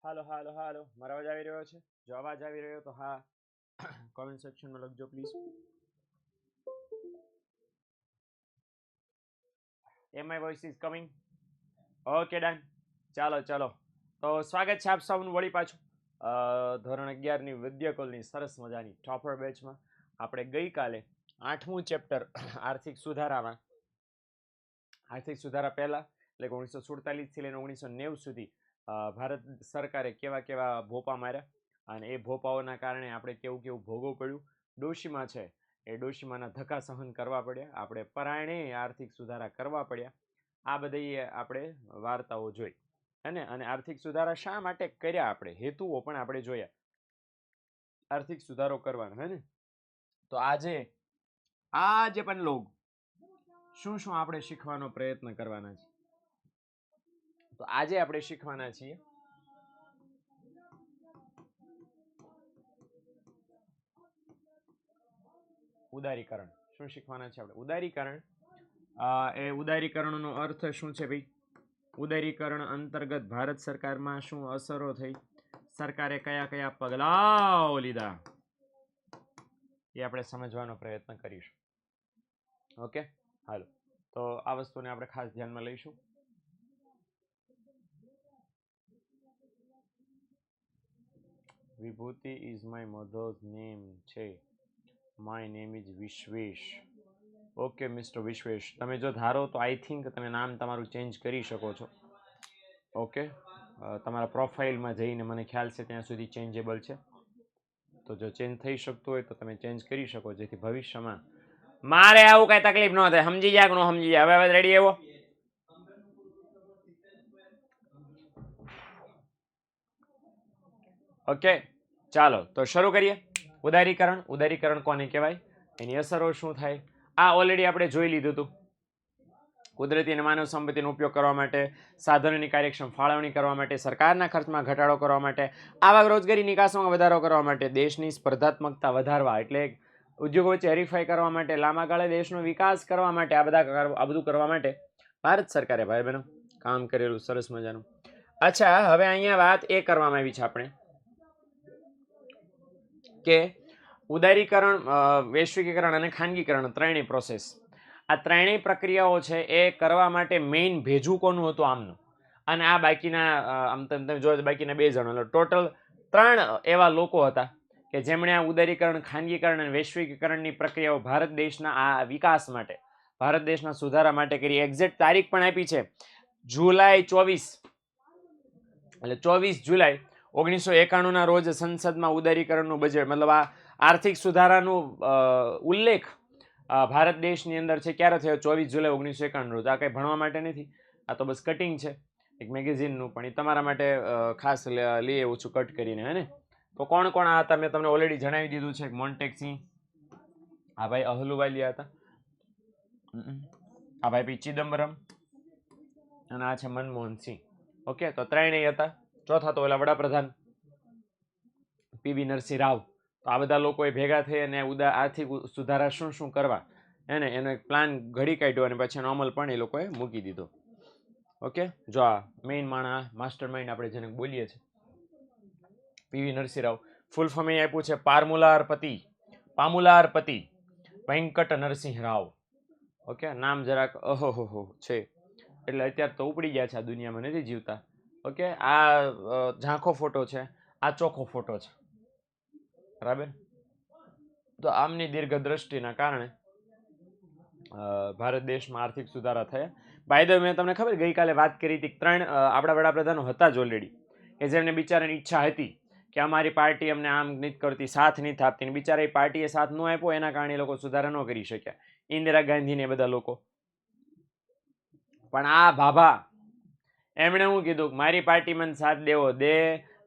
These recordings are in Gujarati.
હાલો હાલો હાલો મારો અવાજ આવી રહ્યો છે? જો અવાજ આવી રહ્યો તો હા કોમેન્ટ સેક્શનમાં લખજો please. Um my voice is coming? Okay done. ચાલો ચાલો, તો સ્વાગત છે આપ સૌનું વળી પાછું ધોરણ 11ની વિદ્યાકુલની સરસ મજાની ટોપર બેચમાં. આપણે ગઈકાલે 8મું ચેપ્ટર આર્થિક સુધારામાં આર્થિક સુધારા પહેલા એટલે 1947 થી લઈને 1990 સુધી ભારત સરકારે કેવા કેવા ભોપા માર્યા અને એ ભોપાઓના કારણે આપણે કેવું કેવું ભોગવવું પડ્યું. ડોશીમાં છે એ ડોશીમાના ધક્કા સહન કરવા પડ્યા, આપણે પરાયણે આર્થિક સુધારા કરવા પડ્યા. આ બધી આપણે વાર્તાઓ જોઈ અને આર્થિક સુધારા શા માટે કર્યા, આપણે હેતુઓ પણ આપણે જોયા આર્થિક સુધારો કરવાનો હે ને. તો આજે પણ લોગ શું શું આપણે શીખવાનો પ્રયત્ન કરવાના છે. તો આજે આપણે શીખવાના છીએ ઉદારીકરણ. શું શીખવાના છે આપણે? ઉદારીકરણ. એ ઉદારીકરણનો અર્થ શું છે ભાઈ? ઉદારીકરણ અંતર્ગત ભારત સરકારમાં શું અસરો થઈ, સરકારે કયા કયા પગલાઓ લીધા, એ આપણે સમજવાનો પ્રયત્ન કરીશું. ઓકે હાલો, તો આ વસ્તુને આપણે ખાસ ધ્યાનમાં લઈશું. Vibhuti is my mother's name છે. My name is Vishwesh. Okay mister Vishwesh, તમે જો ધારો તો આઈ થિંક તમે નામ તમારું ચેન્જ કરી શકો છો. ઓકે, તમારા પ્રોફાઇલમાં જઈને મને ખ્યાલ છે ત્યાં સુધી ચેન્જેબલ છે. તો જો ચેન્જ થઈ શકતું હોય તો તમે ચેન્જ કરી શકો, જેથી ભવિષ્યમાં મારે આવું કઈ તકલીફ ન થાય. સમજી જાય કે ન સમજી જાય? હવે રેડી એવો ઓકે ચાલો તો શરૂ કરીએ. ઉદારીકરણ. ઉદારીકરણ કોને કહેવાય, એની અસરો શું થાય, આ ઓલરેડી આપણે જોઈ લીધું હતું. કુદરતી અને માનવ સંપત્તિનો ઉપયોગ કરવા માટે, સાધનોની કાર્યક્ષમ ફાળવણી કરવા માટે, સરકારના ખર્ચમાં ઘટાડો કરવા માટે, આવક રોજગારી નિકાસમાં વધારો કરવા માટે, દેશની સ્પર્ધાત્મકતા વધારવા એટલે ઉદ્યોગો વચ્ચે હરીફાઈ કરવા માટે, લાંબા ગાળે દેશનો વિકાસ કરવા માટે, આ બધું કરવા માટે ભારત સરકારે ભાઈ બહેનો કામ કરેલું સરસ મજાનું. અચ્છા, હવે અહીંયા વાત એ કરવામાં આવી છે આપણે કે ઉદારીકરણ, વૈશ્વિકીકરણ અને ખાનગીકરણ ત્રણેય પ્રોસેસ, આ ત્રણેય પ્રક્રિયાઓ છે એ કરવા માટે મેઇન ભેજું કોનું હતું? આમનું. અને આ બાકીના આમ તમે જો બાકીના 2 જણો, ટોટલ 3 એવા લોકો હતા કે જેમણે આ ઉદારીકરણ, ખાનગીકરણ અને વૈશ્વિકીકરણની પ્રક્રિયાઓ ભારત દેશના આ વિકાસ માટે, ભારત દેશના સુધારા માટે કરી. એક્ઝેક્ટ તારીખ પણ આપી છે, જુલાઈ 24, એટલે 24 જુલાઈ 1991 રોજ સંસદમાં ઉદારીકરણનું બજેટ, મતલબ આ આર્થિક સુધારાનું ઉલ્લેખ ભારત દેશની અંદર છે ક્યારે થયો? 24 જુલાઈ 1991 રોજ. આ કંઈ ભણવા માટે નથી, આ તો બસ કટિંગ છે એક મેગેઝિનનું, પણ એ તમારા માટે ખાસ લઈ આવ્યું છું કટ કરીને, હે ને. તો કોણ કોણ આ હતા મેં તમને ઓલરેડી જણાવી દીધું છે. મોન્ટેક્સી, આ ભાઈ અહલુવાલિયા હતા, આ ભાઈ પી ચિદમ્બરમ, અને આ છે મનમોહન સિંહ. ઓકે, તો ત્રણેય હતા. ચોથા તો ઓલા વડાપ્રધાન પીવી નરસિંહ રાવ. તો આ બધા લોકોએ ભેગા થઈ અને આર્થિક સુધારા શું શું કરવા એને એનો એક પ્લાન ઘડી કાઢ્યો અને પછી એનો અમલ પણ એ લોકોએ મૂકી દીધો. ઓકે, જો આ મેઇન માણસ, માસ્ટર માઇન્ડ આપણે જેને બોલીએ છીએ, PV Narasimha Rao. Full form એ આપ્યું છે પામુલારપતિ વેંકટ નરસિંહ રાવ. ઓકે, નામ જરાક અહોહો છે એટલે અત્યારે તો ઉપડી ગયા છે, આ દુનિયામાં નથી જીવતા. ઓકે, આ ઝાંખો ફોટો છે, આ ચોખ્ખો ફોટો છે, બરાબર. તો આમની દીર્ઘ દ્રષ્ટિના કારણે ભારત દેશમાં આર્થિક સુધારા થયા. બાય ધ વે, મેં તમને ખબર ગઈકાલે વાત કરી હતી, 3 આપણા વડાપ્રધાનો હતા જ ઓલરેડી કે જેમને બિચારાની ઈચ્છા હતી કે અમારી પાર્ટી અમને આમ નથી કરતી, સાથ નથી આપતી, બિચારા પાર્ટીએ સાથ ન આપ્યો એના કારણે એ લોકો સુધારા ન કરી શક્યા. ઇન્દિરા ગાંધી ને બધા લોકો. પણ આ ભાભા એમણે શું કીધું? મારી પાર્ટી મને સાથ દેવો દે,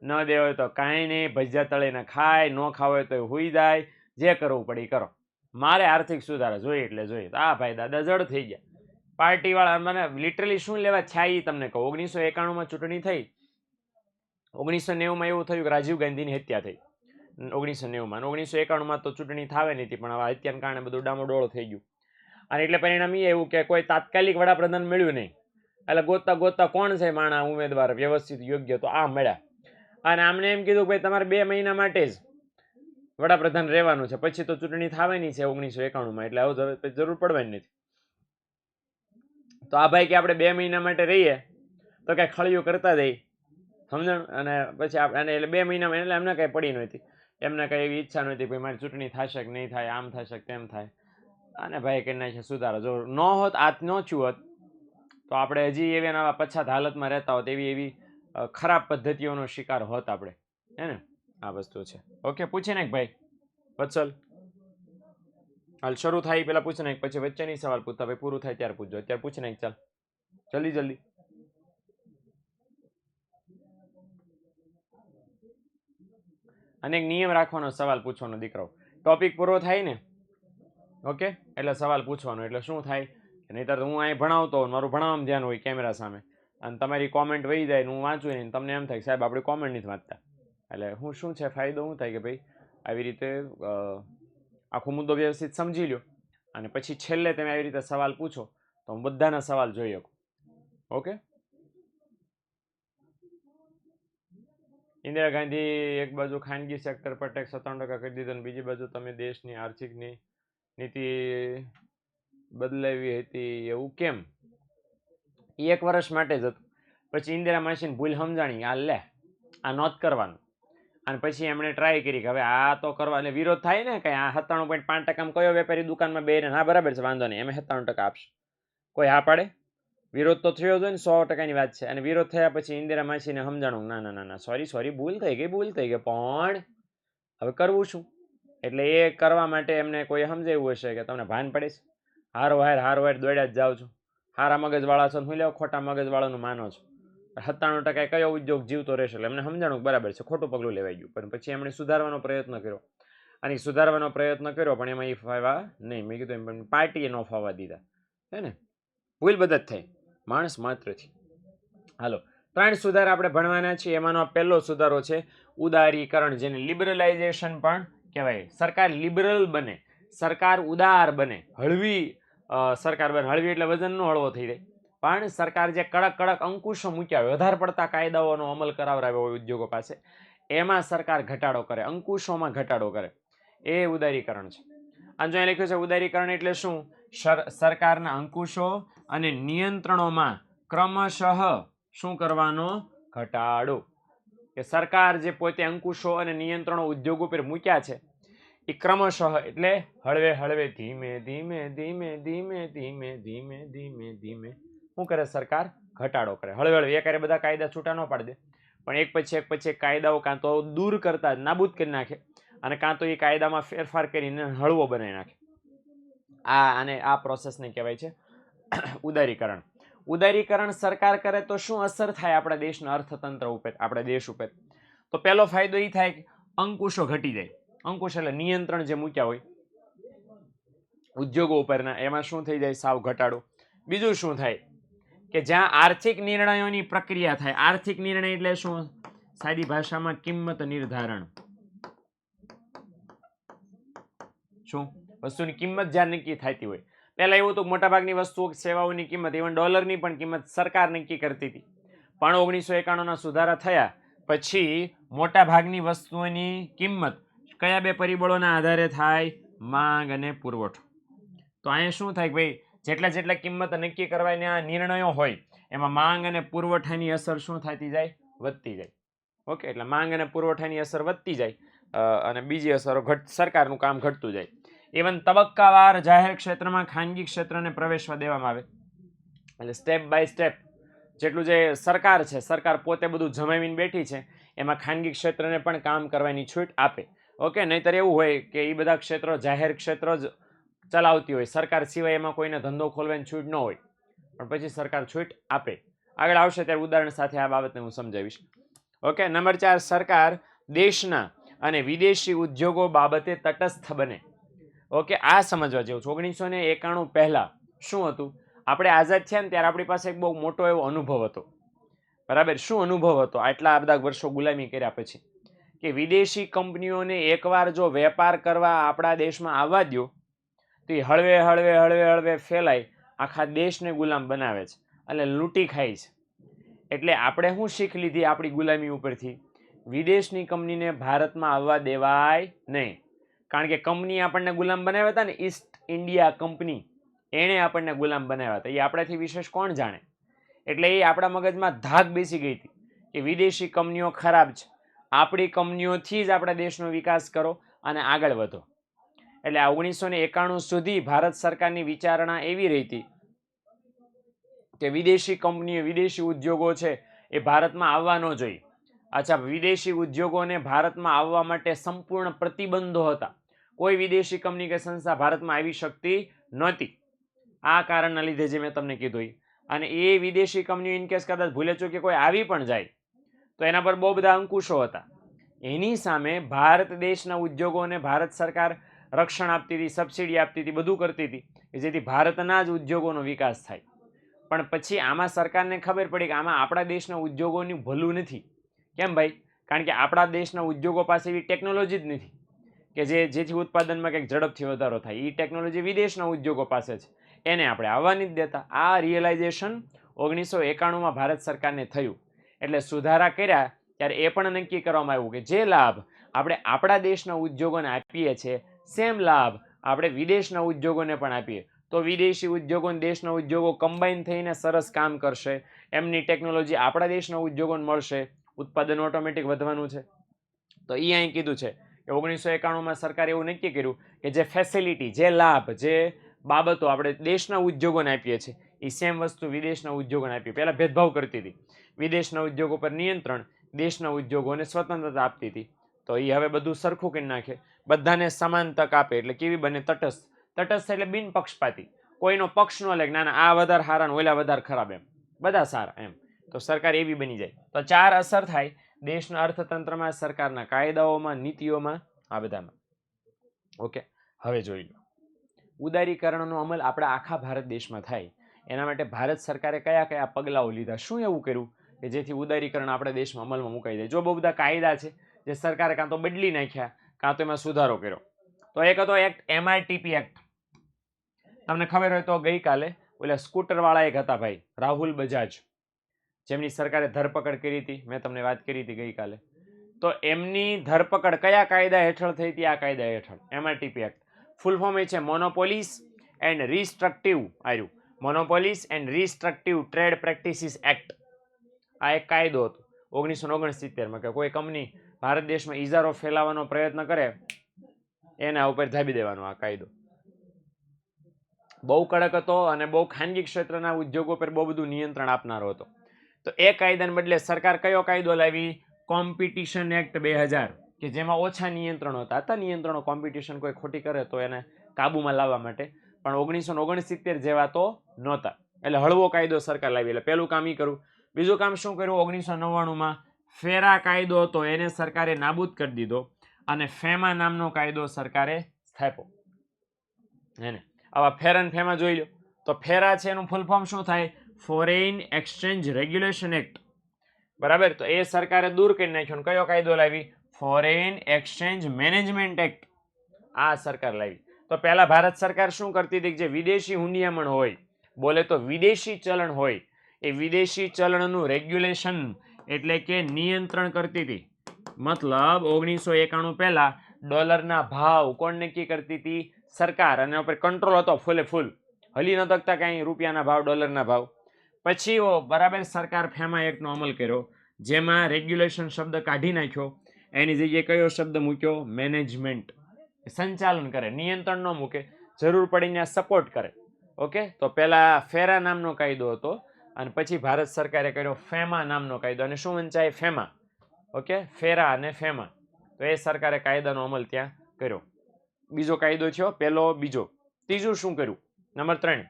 ન દેવો હોય તો કાંઈ નહીં, ભજીયા તળીને ખાય, ન ખાવ હોય તો હુઈ જાય, જે કરવું પડે કરો, મારે આર્થિક સુધારા જોઈએ એટલે જોઈએ. આ ભાઈ દાદા જડ થઈ ગયા. પાર્ટી વાળા મને લિટરલી શું લેવા થયા એ તમને કહું. 1991 ચૂંટણી થઈ, 1990 એવું થયું કે રાજીવ ગાંધીની હત્યા થઈ. 1990 1991 તો ચૂંટણી થાવે નથી, પણ હવે હત્યાને કારણે બધું ડામોડોળ થઈ ગયું. અને એટલે પરિણામ એ એવું કે કોઈ તાત્કાલિક વડાપ્રધાન મળ્યું નહીં, એટલે ગોતતા ગોતતા કોણ છે માણા ઉમેદવાર વ્યવસ્થિત યોગ્ય, તો આ મળ્યા. અને આમને એમ કીધું કે ભાઈ તમારે 2 મહિના માટે જ વડાપ્રધાન રહેવાનું છે, પછી તો ચૂંટણી થવાની છે 1991 એટલે હવે જરૂર પડવાની નથી. તો આ ભાઈ કે આપણે 2 મહિના માટે રહીએ તો કઈ ખળિયું કરતા જઈ, સમજણ. અને પછી આપણે એટલે 2 મહિનામાં એટલે એમને કઈ પડી નહોતી, એમને કઈ એવી ઈચ્છા નહોતી ભાઈ મારી ચૂંટણી થશે કે નહીં થાય, આમ થશે તેમ થાય. અને ભાઈ કે નાખે સુધારો. જો ન હોત આ ન થયું હોત તો આપણે હજી એવી આવા પછાત હાલતમાં રહેતા હોત, એવી ખરાબ પદ્ધતિઓનો શિકાર હોત આપણે, હે ને. આ વસ્તુ છે. ઓકે, પૂછી નાખ ભાઈ વત્સલ. હાલ શરૂ થાય પેલા પૂછી નાખ, પછી વચ્ચેની સવાલ પૂછતા, ભાઈ પૂરું થાય ત્યારે પૂછજો. અત્યારે પૂછી નાખ, ચાલ જલ્દી જલ્દી. અને એક નિયમ રાખવાનો સવાલ પૂછવાનો દીકરો, ટોપિક પૂરો થાય ને ઓકે એટલે સવાલ પૂછવાનો. એટલે શું થાય, નહીતર હું અહીં ભણાવતો મારું ભણાવવામાં ધ્યાન હોય કેમેરા સામે, અને તમારી કોમેન્ટ વહી જાય ને હું વાંચું નહીં, તમને એમ થાય સાહેબ આપણી કોમેન્ટ નથી વાંચતા. એટલે હું શું છે ફાયદો શું થાય કે ભાઈ આવી રીતે આખો મુદ્દો વ્યવસ્થિત સમજી લો, અને પછી છેલ્લે તમે આવી રીતે સવાલ પૂછો તો હું બધાના સવાલ જોઈ શકું. ઓકે. ઇન્દિરા ગાંધી એક બાજુ ખાનગી સેક્ટર પર ટેક્સ 57% કરી દીધો, અને બીજી બાજુ તમે દેશની આર્થિક નીતિ બદલાવી હતી, એવું કેમ? એ 1 વર્ષ માટે જ હતું. પછી ઇન્દિરા માસીને ભૂલ સમજાણી, આ લે આ નોત કરવાનું, અને પછી એમણે ટ્રાય કરી કે હવે આ તો કરવા, એટલે વિરોધ થાય ને કે આ 97.5% કયો વેપારી દુકાનમાં બેહીને હા બરાબર છે વાંધો નહીં અમે 97% આપશે, કોઈ હા પાડે? વિરોધ તો થયો જ ને, 100%ની વાત છે. અને વિરોધ થયા પછી ઇન્દિરા માસીને સમજાણું ના ના ના ના સોરી ભૂલ થઈ ગઈ પણ હવે કરવું શું? એટલે એ કરવા માટે એમને કોઈ સમજાવ્યું હશે કે તમને ભાન પડે છે, હારો હાર દોડ્યા જ જાઓ છો, હારા મગજવાળા છો, હું લેવો ખોટા મગજવાળાનું માનો છો, 97% કયો ઉદ્યોગ જીવતો રહેશે. એટલે એમને સમજાણું બરાબર છે, ખોટું પગલું લેવાઈ ગયું. પણ પછી એમણે સુધારવાનો પ્રયત્ન કર્યો, અને સુધારવાનો પ્રયત્ન કર્યો પણ એમાં એ ફાવ્યા નહીં. મેં કીધું એમ પણ પાર્ટીએ ન ફાવવા દીધા, હે ને. ભૂલ બધા જ થાય માણસ માત્રથી. હાલો, 3 સુધારા આપણે ભણવાના છીએ. એમાંનો પહેલો સુધારો છે ઉદારીકરણ, જેને લિબરલાઇઝેશન પણ કહેવાય. સરકાર લિબરલ બને, સરકાર ઉદાર બને, હળવી સરકાર બને. હળવી એટલે વજન નો હળવો થઈ જાય, પણ સરકાર જે કડક અંકુશો મૂક્યા હોય, વધારે પડતા કાયદાઓનો અમલ કરાવરાવ્યો હોય ઉદ્યોગો પાસે, એમાં સરકાર ઘટાડો કરે, અંકુશોમાં ઘટાડો કરે, એ ઉદારીકરણ છે. અને જો અહીં લખ્યું છે ઉદારીકરણ એટલે શું? સરકારના અંકુશો અને નિયંત્રણોમાં ક્રમશઃ શું કરવાનો? ઘટાડો. કે સરકાર જે પોતે અંકુશો અને નિયંત્રણો ઉદ્યોગો પર મૂક્યા છે એ ક્રમશઃ એટલે હળવે ધીમે ધીમે શું કરે? સરકાર ઘટાડો કરે, હળવે. એકારે બધા કાયદા છૂટા ન પાડી દે, પણ એક પછી એક કાયદાઓ કાં તો દૂર કરતા નાબૂદ કરી નાખે, અને કાં તો એ કાયદામાં ફેરફાર કરીને હળવો બનાવી નાખે. અને આ પ્રોસેસને કહેવાય છે ઉદારીકરણ. ઉદારીકરણ સરકાર કરે તો શું અસર થાય આપણા દેશના અર્થતંત્ર ઉપર, આપણા દેશ ઉપર? તો પહેલો ફાયદો એ થાય કે અંકુશો ઘટી જાય. અંકુશ એટલે નિયંત્રણ જે મૂક્યા હોય ઉદ્યોગો ઉપરના, એમાં શું થઈ જાય? સાવ ઘટાડો. બીજું શું થાય કે જ્યાં આર્થિક નિર્ણયોની પ્રક્રિયા થાય, આર્થિક નિર્ણય એટલે શું? સાદી ભાષામાં કિંમત નિર્ધારણ. શું? વસ્તુની કિંમત જ્યાં નક્કી થતી હોય. પહેલા એવું હતું મોટાભાગની વસ્તુઓ સેવાઓની કિંમત, ઇવન ડોલરની પણ કિંમત સરકાર નક્કી કરતી હતી. પણ 1991ના સુધારા થયા પછી મોટાભાગની વસ્તુઓની કિંમત કયા 2 પરિબળોના આધારે થાય? માંગ અને પુરવઠો. તો અહીંયા શું થાય ભાઈ, જેટલા કિંમત નક્કી કરવાના નિર્ણયો હોય એમાં માંગ અને પુરવઠાની અસર શું થતી જાય? વધતી જાય. ઓકે, એટલે માંગ અને પુરવઠાની અસર વધતી જાય, અને બીજી અસરો સરકારનું કામ ઘટતું જાય. ઇવન તબક્કાવાર જાહેર ક્ષેત્રમાં ખાનગી ક્ષેત્રને પ્રવેશવા દેવામાં આવે. એટલે સ્ટેપ બાય સ્ટેપ જેટલું જે સરકાર છે, સરકાર પોતે બધું જમાવીને બેઠી છે, એમાં ખાનગી ક્ષેત્રને પણ કામ કરવાની છૂટ આપે. ઓકે, નહીતર એવું હોય કે એ બધા ક્ષેત્રો જાહેર ક્ષેત્ર જ ચલાવતી હોય, સરકાર સિવાય એમાં કોઈને ધંધો ખોલવાની છૂટ ન હોય, પણ પછી સરકાર છૂટ આપે. આગળ આવશે ત્યારે ઉદાહરણ સાથે આ બાબતને હું સમજાવીશ. ઓકે, નંબર 4, સરકાર દેશના અને વિદેશી ઉદ્યોગો બાબતે તટસ્થ બને. ઓકે, આ સમજવા જેવું છે. 1991 પહેલા શું હતું? આપણે આઝાદ થયા ને ત્યારે આપણી પાસે એક બહુ મોટો એવો અનુભવ હતો, બરાબર? શું અનુભવ હતો? આટલા બધા વર્ષો ગુલામી કર્યા પછી કે વિદેશી કંપનીઓને એકવાર જો વેપાર કરવા આપણા દેશમાં આવવા દો તો એ હળવે ફેલાય, આખા દેશને ગુલામ બનાવે છે, એટલે લૂંટી ખાય છે. એટલે આપણે શું શીખ લીધી આપણી ગુલામી ઉપરથી? વિદેશની કંપનીને ભારતમાં આવવા દેવાય નહીં, કારણ કે કંપની આપણને ગુલામ બનાવ્યા હતા ને, ઈસ્ટ ઇન્ડિયા કંપની, એણે આપણને ગુલામ બનાવ્યા હતા. એ આપણાથી વિશેષ કોણ જાણે? એટલે એ આપણા મગજમાં ધાક બેસી ગઈ હતી કે વિદેશી કંપનીઓ ખરાબ છે, આપણી કંપનીઓથી જ આપણા દેશનો વિકાસ કરો અને આગળ વધો. એટલે આ 1991 સુધી ભારત સરકારની વિચારણા એવી રહી હતી કે વિદેશી કંપનીઓ, વિદેશી ઉદ્યોગો છે એ ભારતમાં આવવા ન જોઈએ. અચ્છા, વિદેશી ઉદ્યોગોને ભારતમાં આવવા માટે સંપૂર્ણ પ્રતિબંધો હતા. કોઈ વિદેશી કંપની કે સંસ્થા ભારતમાં આવી શકતી નહોતી, આ કારણના લીધે જે મેં તમને કીધું. અને એ વિદેશી કંપનીઓ ઇનકેસ કદાચ ભૂલે ચૂકે કોઈ આવી પણ જાય તો એના પર બહુ બધા અંકુશો હતા. એની સામે ભારત દેશના ઉદ્યોગોને ભારત સરકાર રક્ષણ આપતી હતી, સબસિડી આપતી હતી, બધું કરતી હતી કે જેથી ભારતના જ ઉદ્યોગોનો વિકાસ થાય. પણ પછી આમાં સરકારને ખબર પડી કે આમાં આપણા દેશના ઉદ્યોગોનું ભલું નથી. કેમ ભાઈ? કારણ કે આપણા દેશના ઉદ્યોગો પાસે એવી ટેકનોલોજી જ નથી કે જેથી ઉત્પાદનમાં કંઈક ઝડપથી વધારો થાય. એ ટેકનોલોજી વિદેશના ઉદ્યોગો પાસે છે, એને આપણે આવવાની જ દેતા. આ રિયલાઇઝેશન 1991માં ભારત સરકારને થયું. એટલે સુધારા કર્યા ત્યારે એ પણ નક્કી કરવામાં આવ્યું કે જે લાભ આપણે આપણા દેશના ઉદ્યોગોને આપીએ છીએ સેમ લાભ આપણે વિદેશના ઉદ્યોગોને પણ આપીએ તો વિદેશી ઉદ્યોગો અને દેશના ઉદ્યોગો કમ્બાઈન થઈને સરસ કામ કરશે. એમની ટેકનોલોજી આપણા દેશના ઉદ્યોગોને મળશે, ઉત્પાદન ઓટોમેટિક વધવાનું છે. તો એ અહીં કીધું છે કે 1991માં સરકારે એવું નક્કી કર્યું કે જે ફેસિલિટી, જે લાભ, જે બાબતો આપણે દેશના ઉદ્યોગોને આપીએ છીએ એ સેમ વસ્તુ વિદેશના ઉદ્યોગોને આપીએ. પહેલાં ભેદભાવ કરતી હતી, વિદેશના ઉદ્યોગો પર નિયંત્રણ, દેશના ઉદ્યોગોને સ્વતંત્રતા આપતી હતી. તો એ હવે બધું સરખું કરી નાખે, બધાને સમાન તક આપે. એટલે કેવી બને? તટસ્થ. તટસ્થ એટલે બિનપક્ષપાતી, કોઈનો પક્ષ ન લે ના ના આ વધારે સારા ને ઓલા વધારે ખરાબ, એમ બધા સારા એમ. તો સરકાર એવી બની જાય. તો 4 અસર થાય દેશના અર્થતંત્રમાં, સરકારના કાયદાઓમાં, નીતિઓમાં, આ બધામાં. ઓકે, હવે જોઈ લો ઉદારીકરણનો અમલ આપણા આખા ભારત દેશમાં થાય એના માટે ભારત સરકારે કયા કયા પગલાઓ લીધા, શું એવું કર્યું કે જેથી ઉદારીકરણ આપણા દેશમાં અમલમાં મુકાઈ જાય. જો બહુ બધા કાયદા છે જે સરકારે કાં તો બદલી નાખ્યા કાં તો એમાં સુધારો કર્યો. તો એક હતો એક્ટ, MRTP એક્ટ. તમને ખબર હોય તો ગઈકાલે ઓલા સ્કૂટરવાળા એક હતા ભાઈ, રાહુલ બજાજ, જેમની સરકારે ધરપકડ કરી હતી, મેં તમને વાત કરી હતી ગઈકાલે. તો એમની ધરપકડ કયા કાયદા હેઠળ થઈ હતી? આ કાયદા હેઠળ, MRTP એક્ટ. ફૂલ ફોર્મ એ છે મોનોપોલીસ એન્ડ રિસ્ટ્રક્ટિવ, આવ્યું મોનોપોલીસ એન્ડ રિસ્ટ્રક્ટિવ ટ્રેડ પ્રેક્ટિસીસ એક્ટ. આ એક કાયદો હતો 1969માં કે કોઈ કંપની ભારત દેશમાં ઇજારો ફેલાવવાનો પ્રયત્ન કરે એના ઉપર ધાબી દેવાનો આ કાયદો. બહુ કડક હતો અને બહુ ખાનગી ક્ષેત્રના ઉદ્યોગો પર બહુ બધું નિયંત્રણ આપનારો હતો. તો એ કાયદાને બદલે સરકાર કયો કાયદો લાવી? કોમ્પિટિશન એક્ટ 2000, કે જેમાં ઓછા નિયંત્રણો હતા. નિયંત્રણો, કોમ્પિટિશન કોઈ ખોટી કરે તો એને કાબુમાં લાવવા માટે, પણ 1969 જેવા તો નહોતા. એટલે હળવો કાયદો સરકાર લાવી. એટલે પહેલું કામ એ કરું. બીજું કામ શું કર્યું? 1999માં ફેરા કાયદો હતો એને સરકારે નાબૂદ કરી દીધો અને ફેમા નામનો કાયદો સરકારે સ્થાપ્યો. એને આવા ફેરા ફેમા જોઈ લો. તો ફેરા છે એનું ફૂલ ફોર્મ શું થાય? Foreign exchange regulation act. બરાબર, તો એ સરકારે દૂર કરી નાખ્યો. કયો કાયદો લાવી? Foreign exchange management act. આ સરકાર લાવી. તો પહેલા ભારત સરકાર શું કરતી હતી? જે વિદેશી હુંડિયામણ હોય, બોલે તો વિદેશી ચલણ હોય, એ વિદેશી ચલણનું રેગ્યુલેશન એટલે કે નિયંત્રણ કરતી હતી. મતલબ 1991 પહેલા ડોલરના ભાવ કોણ નક્કી કરતી હતી? સરકાર. અને ઉપર કંટ્રોલ હતો ફૂલે ફૂલ, હલી ન શકતા કાંઈ રૂપિયાના ભાવ, ડોલરના ભાવ. પછી બરાબર સરકાર ફેમા એક્ટનો અમલ કર્યો, જેમાં રેગ્યુલેશન શબ્દ કાઢી નાખ્યો, એની જગ્યાએ કયો શબ્દ મૂક્યો? મેનેજમેન્ટ. સંચાલન કરે, નિયંત્રણ ન મૂકે, જરૂર પડીને સપોર્ટ કરે. ઓકે, તો પહેલા ફેરા નામનો કાયદો હતો અને પછી ભારત સરકારે કર્યો ફેમા નામનો કાયદો. અને શું વંચાય? ફેમા. ઓકે, ફેરા અને ફેમા. તો એ સરકારે કાયદાનો અમલ ત્યાં કર્યો. બીજો કાયદો થયો પહેલો. બીજો, ત્રીજું શું કર્યું? નંબર 3,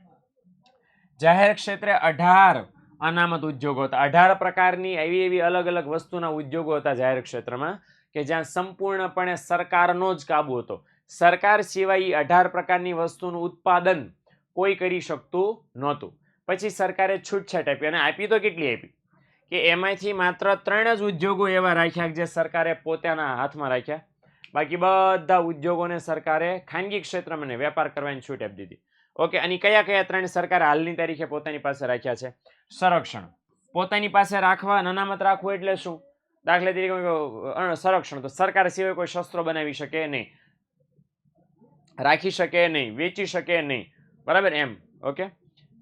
જાહેર ક્ષેત્રે 18 અનામત ઉદ્યોગો હતા. 18 પ્રકારની એવી અલગ અલગ વસ્તુના ઉદ્યોગો હતા જાહેર ક્ષેત્રમાં કે જ્યાં સંપૂર્ણપણે સરકારનો જ કાબુ હતો. સરકાર સિવાય 18 પ્રકારની વસ્તુનું ઉત્પાદન કોઈ કરી શકતું નહોતું. પછી સરકારે છૂટછાટ આપી, અને આપી તો કેટલી આપી કે એમાંથી માત્ર 3 જ ઉદ્યોગો એવા રાખ્યા જે સરકારે પોતાના હાથમાં રાખ્યા. બાકી બધા ઉદ્યોગોને સરકારે ખાનગી ક્ષેત્રમાં વેપાર કરવાની છૂટ આપી દીધી. ઓકે, અને કયા કયા 3 સરકારે હાલની તારીખે પોતાની પાસે રાખ્યા છે? સંરક્ષણ. પોતાની પાસે રાખવા, અનામત રાખવું એટલે શું? દાખલા તરીકે સંરક્ષણ, તો સરકાર સિવાય કોઈ શસ્ત્રો બનાવી શકે નહીં, રાખી શકે નહીં, વેચી શકે નહીં, બરાબર એમ. ઓકે,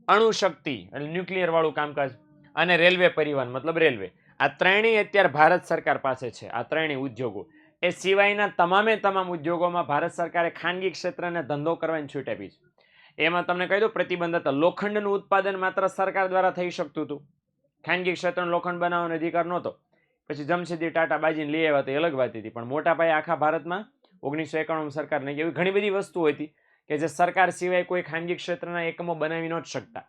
અણુશક્તિ એટલે ન્યુક્લિયર વાળું કામકાજ, અને રેલવે પરિવહન મતલબ રેલવે, આ ત્રણેય અત્યારે ભારત સરકાર પાસે છે. આ ત્રણેય ઉદ્યોગો એ સિવાયના તમામે તમામ ઉદ્યોગોમાં ભારત સરકારે ખાનગી ક્ષેત્રને ધંધો કરવાની છૂટ આપી છે. એમાં તમને કહી દઉં પ્રતિબંધ હતા. લોખંડનું ઉત્પાદન માત્ર સરકાર દ્વારા થઈ શકતું હતું, ખાનગી ક્ષેત્રનો લોખંડ બનાવવાનો અધિકાર નહોતો. પછી જમશેદજી ટાટા બાજીને લઈ આવ્યા તો એ અલગ વાત હતી, પણ મોટા પાયે આખા ભારતમાં 1991 સરકારને એવી ઘણી બધી વસ્તુઓ હતી કે જે સરકાર સિવાય કોઈ ખાનગી ક્ષેત્રના એકમો બનાવી નહોતા શકતા.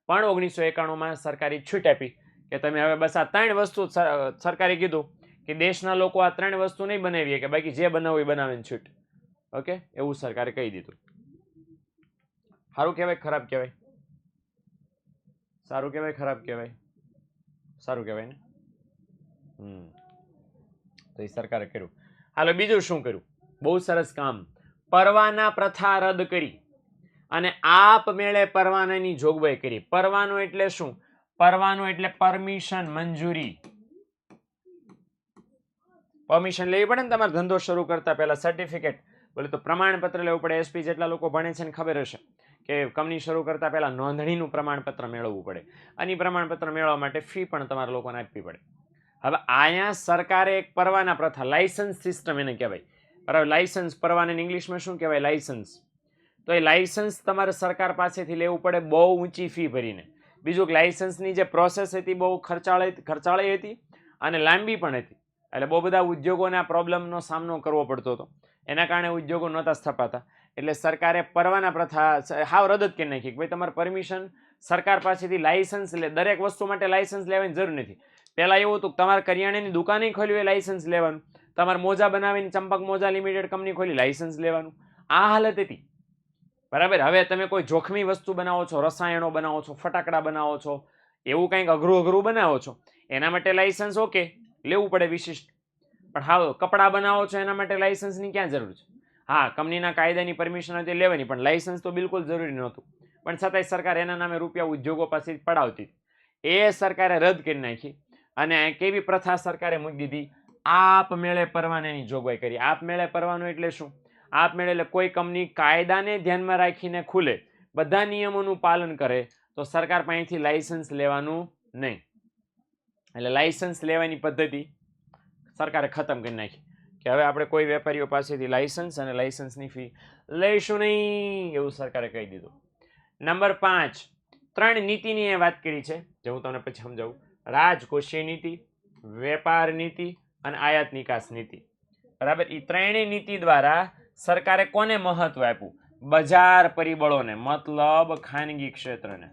પણ 1991 સરકારે છૂટ આપી કે તમે હવે બસ આ ત્રણ વસ્તુ સરકારે કીધું કે દેશના લોકો આ ત્રણ વસ્તુ નહીં બનાવીએ, કે બાકી જે બનાવવું એ બનાવીને છૂટ. ઓકે, એવું સરકારે કહી દીધું. સારું કહેવાય ખરાબ કહેવાય? સારું કહેવાય ખરાબ કહેવાય? સારું કહેવાય ને. તો એ સરકારે કર્યું. હાલો, બીજું શું કર્યું? બહુ સરસ કામ. પરવાના પ્રથા રદ કરી અને આપમેળે પરવાનાની જોગવાઈ કરી. પરવાનો એટલે શું? પરવાનો એટલે પરમિશન, મંજૂરી. પરમિશન લેવી પડે ને તમારે ધંધો શરૂ કરતા પહેલા, સર્ટિફિકેટ, બોલે તો પ્રમાણપત્ર લેવું પડે. એસપી જેટલા લોકો ભણે છે ને ખબર હશે કે કંપની શરૂ કરતા પહેલા નોંધણીનું પ્રમાણપત્ર મેળવવું પડે, અને પ્રમાણપત્ર મેળવવા માટે ફી પણ તમારે લોકોને આપવી પડે. હવે અહીંયા સરકારે એક પરવાના પ્રથા, લાયસન્સ સિસ્ટમ એને કહેવાય, બરાબર. લાયસન્સ, પરવાનાને ઇંગ્લિશમાં શું કહેવાય? લાયસન્સ. તો એ લાયસન્સ તમારે સરકાર પાસેથી લેવું પડે બહુ ઊંચી ફી ભરીને. બીજું કે લાયસન્સની જે પ્રોસેસ હતી બહુ ખર્ચાળી હતી અને લાંબી પણ હતી, એટલે બહુ બધા ઉદ્યોગોને આ પ્રોબ્લેમનો સામનો કરવો પડતો હતો. એના કારણે ઉદ્યોગો નહોતા સ્થપાતા, એટલે સરકારે પરવાના પ્રથા હાવ રદ જ કરી નાખી. ભાઈ તમારે પરમિશન સરકાર પાસેથી લાયસન્સ લે, દરેક વસ્તુ માટે લાયસન્સ લેવાની જરૂર નથી. પહેલાં એવું હતું કે તમારે કરિયાણાની દુકાને ખોલ્યું હોય લાયસન્સ લેવાનું, તમારે મોજા બનાવીને ચંપક મોજા લિમિટેડ કંપની ખોલી લાયસન્સ લેવાનું, આ હાલત હતી, બરાબર. હવે તમે કોઈ જોખમી વસ્તુ બનાવો છો, રસાયણો બનાવો છો, ફટાકડા બનાવો છો, એવું કંઈક અઘરું બનાવો છો, એના માટે લાયસન્સ ઓકે લેવું પડે વિશિષ્ટ. પણ હા, કપડાં બનાવો છો એના માટે લાયસન્સની ક્યાં જરૂર છે? હા, કંપનીના કાયદાની પરમિશન હતી લેવાની, પણ લાયસન્સ તો બિલકુલ જરૂરી નહોતું. પણ છતાંય સરકાર એના નામે રૂપિયા ઉદ્યોગો પાસેથી પડાવતી. એ સરકારે રદ કરી નાખી અને કેવી પ્રથા સરકારે મૂકી દીધી? આપમેળે પરવાનાની જોગવાઈ કરી. આપમેળે પરવાનો એટલે શું? આપમેળે એટલે કોઈ કંપની કાયદાને ધ્યાનમાં રાખીને ખુલે, બધા નિયમોનું પાલન કરે, તો સરકાર પાસેથી લાયસન્સ લેવાનું નહીં. એટલે લાયસન્સ લેવાની પદ્ધતિ સરકારે ખતમ કરી નાખી કે હવે આપણે કોઈ વેપારીઓ પાસેથી લાયસન્સ અને લાયસન્સની ફી લઈશું નહીં, એવું સરકારે કહી દીધું. નંબર 5, 3 નીતિની વાત કરી છે, જે હું તમને પછી સમજાવું. રાજકોષીય નીતિ, વેપાર નીતિ અને આયાત નિકાસ નીતિ, બરાબર. એ ત્રણેય નીતિ દ્વારા સરકારે કોને મહત્વ આપ્યું? બજાર પરિબળોને, મતલબ ખાનગી ક્ષેત્રને.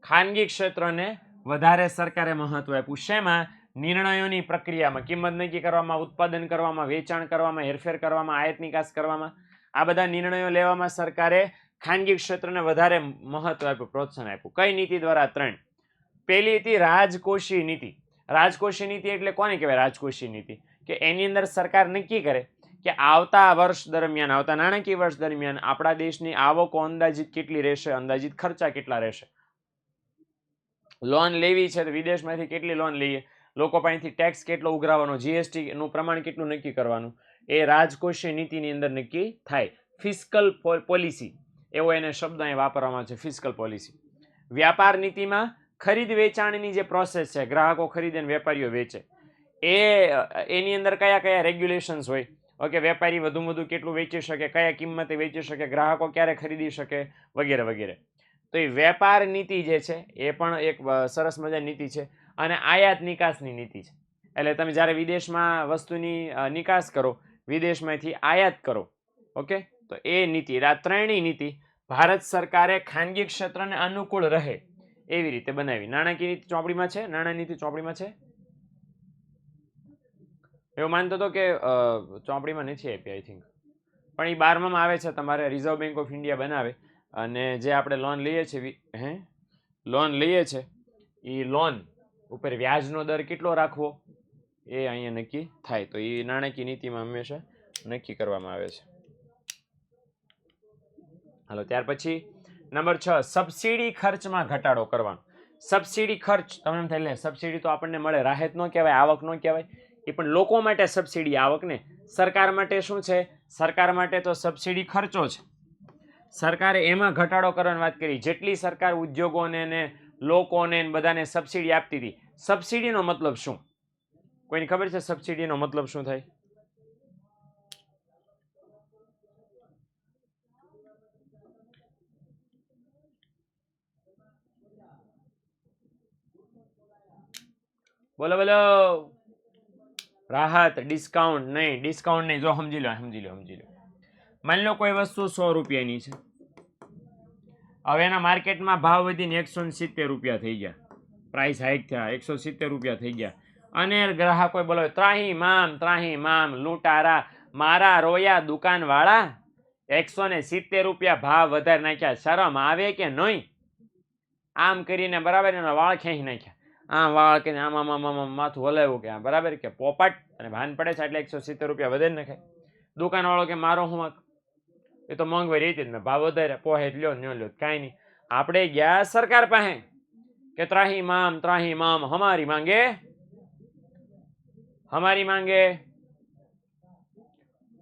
ખાનગી ક્ષેત્રને વધારે સરકારે મહત્વ આપ્યું. શેમાં? નિર્ણયોની પ્રક્રિયામાં, કિંમત નક્કી કરવામાં, ઉત્પાદન કરવામાં, વેચાણ કરવામાં, હેરફેર કરવામાં, આયાત નિકાસ કરવામાં, આ બધા નિર્ણયો લેવામાં સરકારે ખાનગી ક્ષેત્રને વધારે મહત્વ આપ્યું, પ્રોત્સાહન આપ્યું. કઈ નીતિ દ્વારા? 3. પહેલી હતી રાજકોષીય નીતિ. રાજકોષીય નીતિ એટલે કોને કહેવાય? રાજકોષીય નીતિ કે એની અંદર સરકાર નક્કી કરે કે આવતા વર્ષ દરમિયાન, આવતા નાણાકીય વર્ષ દરમિયાન આપણા દેશની આવકો અંદાજિત કેટલી રહેશે, અંદાજિત ખર્ચા કેટલા રહેશે. લોન લેવી છે તો વિદેશમાંથી કેટલી લોન લઈએ, લોકો પાસેથી ટેક્સ કેટલો ઉઘરાવવાનો, જીએસટી નું પ્રમાણ કેટલું નક્કી કરવાનું, એ રાજકોષીય નીતિની અંદર નક્કી થાય. ફિસ્કલ પોલિસી એવો એને શબ્દ અહીં વાપરવામાં છે, ફિસ્કલ પોલિસી. વ્યાપાર નીતિમાં ખરીદ વેચાણની જે પ્રોસેસ છે, ગ્રાહકો ખરીદે અને વેપારીઓ વેચે, એની અંદર કયા કયા રેગ્યુલેશન્સ હોય. ઓકે, વેપારી વધુ કેટલું વેચી શકે, કયા કિંમતે વેચી શકે, ગ્રાહકો ક્યારે ખરીદી શકે, વગેરે વગેરે. તો એ વેપાર નીતિ જે છે એ પણ એક સરસ મજાની નીતિ છે. અને આયાત નિકાસની નીતિ છે, એટલે તમે જ્યારે વિદેશમાં વસ્તુની નિકાસ કરો, વિદેશમાંથી આયાત કરો, ઓકે, તો એ નીતિ, આ ત્રણેય નીતિ ભારત સરકારે ખાનગી ક્ષેત્રને અનુકૂળ રહે એવી રીતે બનાવી. નાણાકીય નીતિ ચોપડીમાં છે, નાણાં નીતિ ચોપડીમાં છે. એવું માનતો હતો કે ચોપડીમાં નથી આપી, આઈ થિંક, પણ એ 12માં આવે છે. તમારે રિઝર્વ બેંક ઓફ ઇન્ડિયા બનાવે, અને જે આપણે લોન લઈએ છીએ, લોન લઈએ છીએ, એ લોન ઉપર વ્યાજનો દર કેટલો રાખવો એ અહીંયા નક્કી થાય. તો એ નાણાકીય નીતિમાં હંમેશા નક્કી કરવામાં આવે છે. હાલો, ત્યાર પછી નંબર 6, સબસિડી ખર્ચમાં ઘટાડો કરવાનો. સબસિડી ખર્ચ તમે એમ થાય લે સબસિડી તો આપણને મળે, રાહત ન કહેવાય, આવક ન કહેવાય, એ પણ લોકો માટે સબસિડી આવક ને. સરકાર માટે શું છે? સરકાર માટે તો સબસિડી ખર્ચો છે. સરકારે એમાં ઘટાડો કરવાની વાત કરી. જેટલી સરકાર ઉદ્યોગોને ને લોકોને બધાને સબસિડી આપતી હતી, સબસિડીનો મતલબ શું? કોઈને ખબર છે સબસિડીનો મતલબ શું થાય? બોલો બોલો. રાહત, ડિસ્કાઉન્ટ નહીં, ડિસ્કાઉન્ટ નહીં. જો સમજી લો, સમજી લો, સમજી લો. માની લો કોઈ વસ્તુ 100 રૂપિયાની છે, હવે એના માર્કેટમાં ભાવ વધીને 170 રૂપિયા થઈ ગયા, પ્રાઇસ હાઈક થયા, 170 રૂપિયા થઈ ગયા, અને ગ્રાહકો બોલો ત્રાહી મામ લૂંટારા, મારા રોયા દુકાનવાળા, 170 રૂપિયા ભાવ વધારે નાખ્યા, શરમ આવે કે નહીં? આમ કરીને બરાબર એના વાળ ખેંચી નાખ્યા, આમ વાળ કે આમ આમ આમ આમ માથું હલાવ્યું કે બરાબર કે પોપટ, અને ભાન પડે છે એટલે 170 રૂપિયા વધારે નાખે. દુકાનવાળો કે મારો હું એ તો મોંઘવારી હતી જ, મેં ભાવ વધારે, પોહે લ્યો ન લ્યો કાંઈ નહીં. આપણે ગયા સરકાર પાસે કે ત્રાહી મામ હમારી માંગે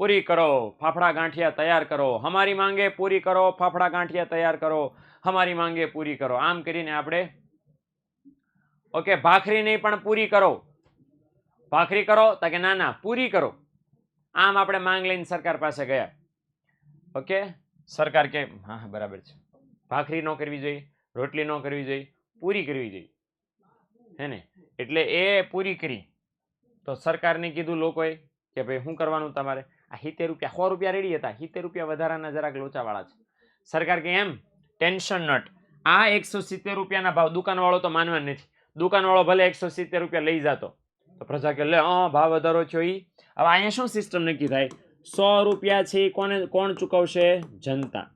પૂરી કરો, ફાફડા ગાંઠિયા તૈયાર કરો, હમારી માંગે પૂરી કરો, ફાફડા ગાંઠિયા તૈયાર કરો, હમારી માંગે પૂરી કરો. આમ કરીને આપણે ઓકે ભાખરી નહીં પણ પૂરી કરો. ભાખરી કરો તો કે ના ના પૂરી કરો. આમ આપણે માંગ લઈને સરકાર પાસે ગયા. ઓકે, સરકાર કે હા બરાબર છે, ભાખરી ન કરવી જોઈએ, રોટલી ન કરવી જોઈએ, પૂરી કરવી જોઈએ, હે ને? એટલે એ પૂરી કરી તો સરકારને કીધું લોકોએ કે ભાઈ શું કરવાનું તમારે? આ 70 રૂપિયા 100 રૂપિયા રેડી હતા, 70 રૂપિયા વધારાના જરાક લોચાવાળા છે. સરકાર કે એમ ટેન્શન નટ, આ 170 રૂપિયાના ભાવ દુકાનવાળો તો માનવા નથી. દુકાનવાળો ભલે 170 રૂપિયા લઈ જતો તો પ્રજા કે લે ભાવ વધારો થયો. ઈ હવે અહીંયા શું સિસ્ટમ નક્કી થાય? 100 રૂપિયા છે કોણ ચૂકવશે? જનતા.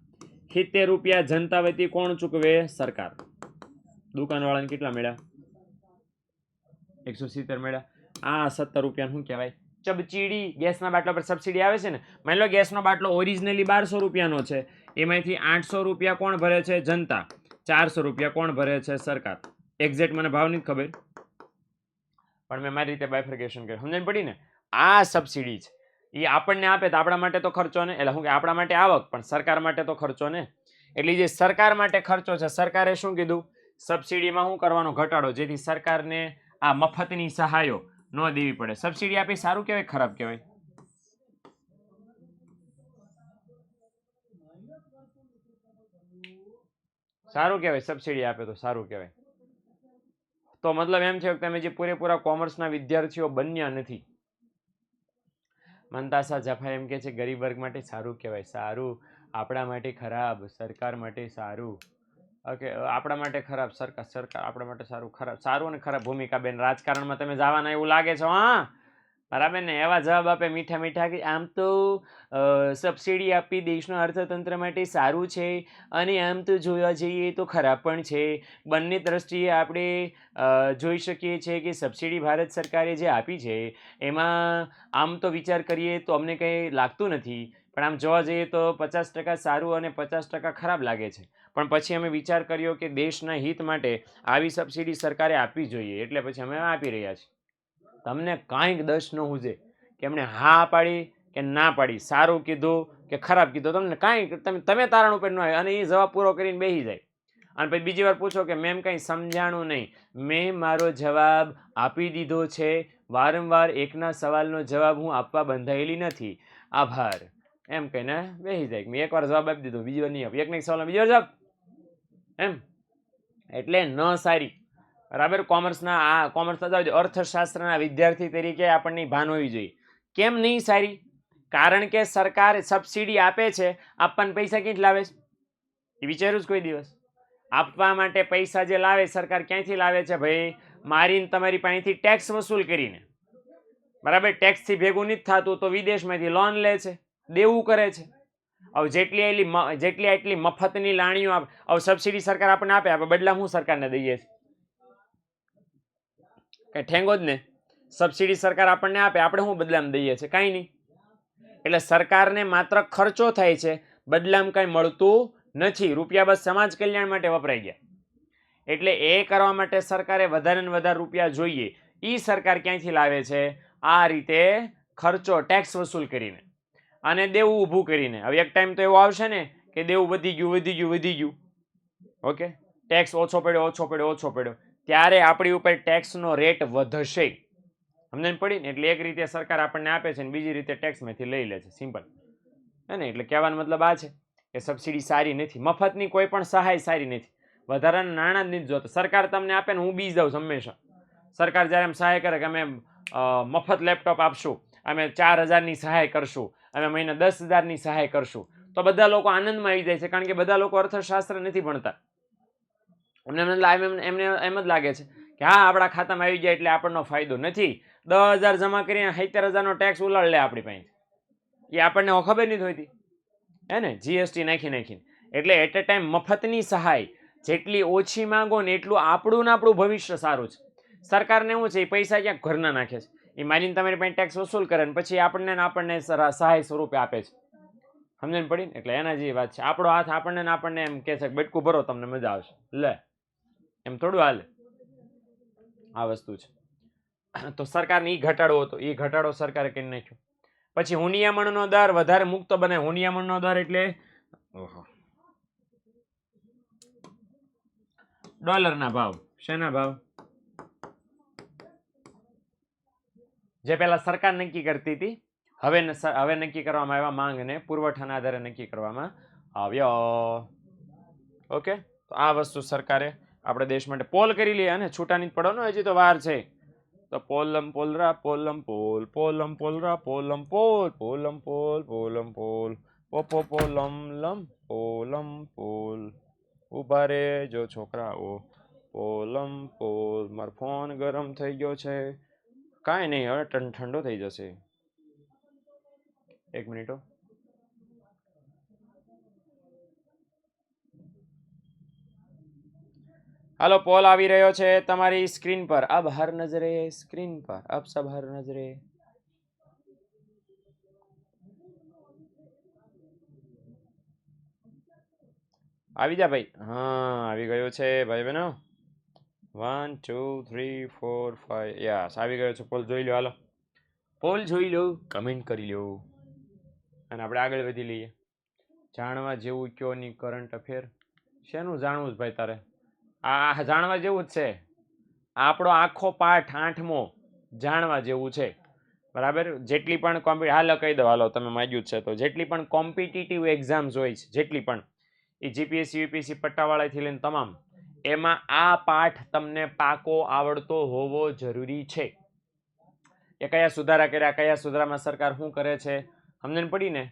70 રૂપિયા જનતા વતી કોણ ચૂકવે? સરકાર. દુકાનવાળાને કેટલા મળ્યા? 170 મળ્યા. આ 70 રૂપિયા શું કહેવાય? ચબચીડી. ગેસના બાટલા પર સબસિડી આવે છે ને, માની લો ગેસનો બાટલો ઓરિજિનલી 1200 રૂપિયાનો છે, એમાંથી 800 રૂપિયા કોણ ભરે છે? જનતા. 400 રૂપિયા કોણ ભરે છે? સરકાર. એક્ઝેક્ટ મને ભાવ નથી ખબર, પણ મેં મારી રીતે બાયફર્ગેશન કર્યું, સમજણ પડી ને? આ સબસિડી છે, એ આપણને આપે તો આપણા માટે તો ખર્ચો ને, એટલે શું કે આપણા માટે આવક, પણ સરકાર માટે તો ખર્ચો ને. એટલે જે સરકાર માટે ખર્ચો છે, સરકારે શું કીધું? સબસિડીમાં શું કરવાનો? ઘટાડો, જેથી સરકારને આ મફતની સહાયો ન દેવી પડે. સબસિડી આપી સારું કહેવાય ખરાબ કહેવાય? સારું કહેવાય. સબસિડી આપે તો સારું કહેવાય. તો મતલબ એમ છે કે તમે જે પૂરેપૂરા કોમર્સના વિદ્યાર્થીઓ બન્યા નથી. મનતાસા જફા એમ કે છે ગરીબ વર્ગ માટે સારું કહેવાય. સારું, આપણા માટે ખરાબ, સરકાર માટે સારું. ઓકે, આપણા માટે ખરાબ, સરકાર આપણા માટે સારું. ખરાબ, સારું અને ખરાબ ભૂમિકા. બેન રાજકારણમાં તમે જવાના એવું લાગે છે? હા બરાબર ને? એવા જવાબ આપે મીઠા મીઠા કે આમ તો સબસિડી આપી દેશના અર્થતંત્ર માટે સારું છે, અને આમ તો જોવા જઈએ તો ખરાબ પણ છે. બંને દ્રષ્ટિએ આપણે જોઈ શકીએ છીએ કે સબસિડી ભારત સરકારે જે આપી છે એમાં આમ તો વિચાર કરીએ તો અમને કંઈ લાગતું નથી, પણ આમ જોવા જઈએ તો 50% સારું અને 50% ખરાબ લાગે છે. પણ પછી અમે વિચાર કર્યો કે દેશના હિત માટે આવી સબસિડી સરકારે આપવી જોઈએ, એટલે પછી અમે આપી રહ્યા છીએ. તમને કાંઈક દસ ન હુજે કે એમણે હા પાડી કે ના પાડી, સારું કીધું કે ખરાબ કીધું, તમને કાંઈ તમે તારણ ઉપર ન આવે, અને એ જવાબ પૂરો કરીને બેસી જાય. અને પછી બીજી વાર પૂછો કે મેમ કંઈ સમજાણું નહીં, મેં મારો જવાબ આપી દીધો છે, વારંવાર એકના સવાલનો જવાબ હું આપવા બંધાયેલી નથી, આભાર, એમ કહીને બેસી જાય. મેં એકવાર જવાબ આપી દીધો, બીજી વાર નહીં આપી. એકને એક સવાલનો બીજી વાર જવાબ એમ, એટલે ન સારી. બરાબર? કોમર્સના અર્થશાસ્ત્રના વિદ્યાર્થી તરીકે આપણને ભાન હોવી જોઈએ. કેમ નહીં સારી? કારણ કે સરકાર સબસિડી આપે છે, આપવાના પૈસા ક્યાંથી લાવે છે? એ વિચાર્યું જ કોઈ દિવસ? આપવા માટે પૈસા જે લાવે સરકાર, ક્યાંથી લાવે છે ભાઈ? મારીને તમારી પાસેથી ટેક્સ વસૂલ કરીને. બરાબર? ટેક્સથી ભેગું નથી થતું તો વિદેશમાંથી લોન લે છે, દેવું કરે છે. હવે જેટલી આટલી મફતની લાણીઓ આપે, હવે સબસિડી સરકાર આપણને આપે, આપણે બદલામાં હું સરકારને દઈએ છીએ? કઈ ઠેંગો જ ને. સબસિડી સરકાર આપણને આપે, આપણે શું બદલામાં દઈએ છીએ? કાંઈ નહીં. એટલે સરકારને માત્ર ખર્ચો થાય છે, બદલામાં કાંઈ મળતું નથી. રૂપિયા બસ સમાજ કલ્યાણ માટે વપરાઈ ગયા. એટલે એ કરવા માટે સરકારે વધારે ને વધારે રૂપિયા જોઈએ. ઈ સરકાર ક્યાંથી લાવે છે? આ રીતે ખર્ચો ટેક્સ વસૂલ કરીને અને દેવું ઊભું કરીને. હવે એક ટાઈમ તો એવો આવશે ને કે દેવું વધી ગયું. ઓકે, ટેક્સ ઓછો પડ્યો, ત્યારે આપણી ઉપર ટેક્સનો રેટ વધશે. સમજણ પડી ને? એટલે એક રીતે સરકાર આપણને આપે છે ને બીજી રીતે ટેક્સમાંથી લઈ લે છે. સિમ્પલ હે ને? એટલે કહેવાનો મતલબ આ છે કે સબસિડી સારી નથી, મફતની કોઈ પણ સહાય સારી નથી. વધારાના નાણાં જ નથી જોતા. સરકાર તમને આપે ને હું બી જાઉં હંમેશા. સરકાર જ્યારે એમ સહાય કરે કે અમે મફત લેપટોપ આપશું, અમે 4000ની સહાય કરશું, અમે મહિને 10,000ની સહાય કરશું, તો બધા લોકો આનંદમાં આવી જાય છે. કારણ કે બધા લોકો અર્થશાસ્ત્ર નથી ભણતા. એમને એમ જ લાગે છે કે હા આપણા ખાતામાં આવી જાય એટલે આપણનો ફાયદો. નથી. 10,000 જમા કરીને 70,000નો ટેક્સ ઉલાડ લે આપણી પાસે. એ આપણને ખબર નથી હોતી હે ને? જીએસટી નાખીને. એટલે એટ એ ટાઈમ મફતની સહાય જેટલી ઓછી માંગો ને એટલું આપણું ભવિષ્ય સારું છે. સરકારને શું છે? એ પૈસા ક્યાંક ઘરના નાખે છે. એ મારીને તમારી પાસે ટેક્સ વસૂલ કરે ને પછી આપણને સહાય સ્વરૂપે આપે છે. સમજણ પડી ને? એટલે એના જેવી વાત છે. આપણો હાથ આપણને એમ કહે છે કે બેટકું ભરો તમને મજા આવશે. લે, એમ થોડું હાલે. આ વસ્તુ છે. તો સરકારને ઈ ઘટાડવો હતો, એ ઘટાડો સરકારે કરી નાખ્યો. પછી હુનિયામણનો દર વધારે મુક્ત બને. હુનિયામણનો દર એટલે ડોલરના ભાવ. શેના ભાવ? જે પેલા સરકાર નક્કી કરતી હતી, હવે નક્કી કરવામાં આવ્યા માંગને પુરવઠાના આધારે નક્કી કરવામાં આવ્યો. ઓકે, તો આ વસ્તુ સરકારે આપણે દેશ માટે પોલ કરી લઈએ. અને છૂટા નહીં પડવાનો, હજી તો વાર છે. તો પોલમ પોલરા પોલમ પોલ, પોલમ પોલરા પોલમ પોલ, પોલમ પોલ પોલમ પોલ, પોપો પોલમ લમ પોલમ પોલ. ઉભા રે જો છોકરાઓ, પોલમ પોલ. મારો ફોન ગરમ થઈ ગયો છે. કાંઈ નહીં, હવે ઠંડો થઈ જશે. 1 મિનિટ. હાલો, પોલ આવી રહ્યો છે તમારી સ્ક્રીન પર. અબ હર નજરે સ્ક્રીન પર, અબ સબ હર નજરે. આવી જા ભાઈ. હા, આવી ગયો છે ભાઈ બહેનો. 1 2 3 4 5. યસ, આવી ગયો છે પોલ. જોઈ લો. હાલો, પોલ જોઈ લો, કમેન્ટ કરી લો અને આપણે આગળ વધી લઈએ. જાણવા જેવું કયો ની કરંટ અફેર. શેનું જાણવું છે ભાઈ તારે? આ જાણવા જેવું જ છે. આપણો આખો પાઠ 8મો જાણવા જેવું છે. બરાબર? જેટલી પણ હાલો કહી દો. હાલો, તમે માંગ્યું છે તો જેટલી પણ કોમ્પિટિટિવ એક્ઝામ્સ હોય છે, જેટલી પણ, એ જીપીએસસી યુપીએસસી પટ્ટાવાળાથી લઈને તમામ, એમાં આ પાઠ તમને પાકો આવડતો હોવો જરૂરી છે. એ કયા સુધારા કર્યા, કયા સુધારામાં સરકાર શું કરે છે, સમજણ પડી ને?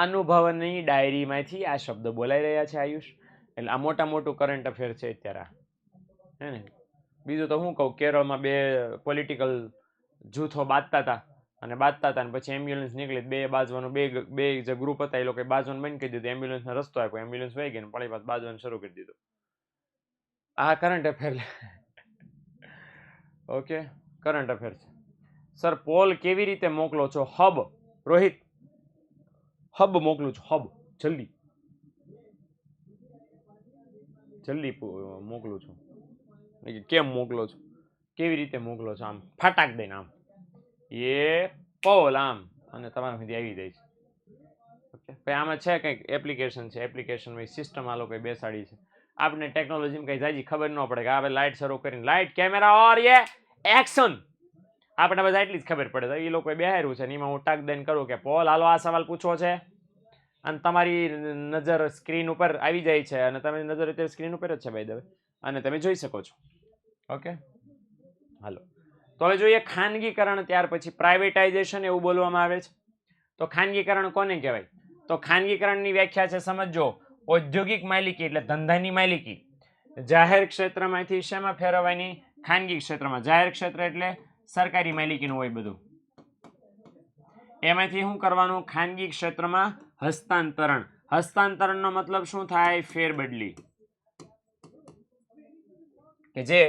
અનુભવની ડાયરીમાંથી આ શબ્દ બોલાઈ રહ્યા છે આયુષ. એટલે આ મોટું કરંટ અફેર છે અત્યારે. હે ને? બીજું તો હું કહું, કેરળમાં 2 પોલિટિકલ જૂથો બાંધતા હતા અને પછી એમ્બ્યુલન્સ નીકળી. 2 બાજવાનું બે જે ગ્રુપ હતા એ લોકો બાજવાનું બંધ કરી દીધું. એમ્બ્યુલન્સનો રસ્તો આપ્યો, એમ્બ્યુલન્સ વહી ગઈ ને પડી પાછું બાજવાનું શરૂ કરી દીધું. આ current affair. Okay, current affair છે. સર, પોલ કેવી રીતે મોકલો છો? હબ, રોહિત, હબ મોકલું છું. હબ, જલ્દી મોકલું છું. કેમ મોકલો છો? કેવી રીતે મોકલો છો? આમ ફાટાક દઈને આમ એ પોલ આમ અને તમારા સુધી આવી જાય છે. ઓકે, ભાઈ આમાં છે કંઈક એપ્લિકેશન છે. એપ્લિકેશનમાં સિસ્ટમ આ લોકો બેસાડી છે. આપણે ટેકનોલોજીમાં કઈ જાજી ખબર ન પડે કે આપણે લાઇટ શરૂ કરીને લાઇટ કેમેરા ઓર એ એક્શન, આપણે બધા એટલી જ ખબર પડે. એ લોકો બેહાર્યું છે ને એમાં હું ટાક દઈને કરું કે પોલ હાલો આ સવાલ પૂછવો છે, અને તમારી નજર સ્ક્રીન ઉપર આવી જાય છે અને તમારી નજર અત્યારે સ્ક્રીન ઉપર જ છે બાય ધ વે, અને તમે જોઈ શકો છો. ઓકે, હાલો, તો હવે જોઈએ ખાનગીકરણ, ત્યાર પછી પ્રાઇવેટાઇઝેશન એવું બોલવામાં આવે છે. તો ખાનગીકરણ કોને કહેવાય? તો ખાનગીકરણની વ્યાખ્યા છે, સમજો, ઔદ્યોગિક માલિકી એટલે ધંધાની માલિકી જાહેર ક્ષેત્રમાંથી શેમાં ફેરવવાની? ખાનગી ક્ષેત્રમાં. જાહેર ક્ષેત્ર એટલે સરકારી માલિકીનું હોય બધું, એમાંથી શું કરવાનું? ખાનગી ક્ષેત્રમાં હસ્તાંતરણ. હસ્તાંતરણનો મતલબ શું થાય? ફેરબદલી. કે જે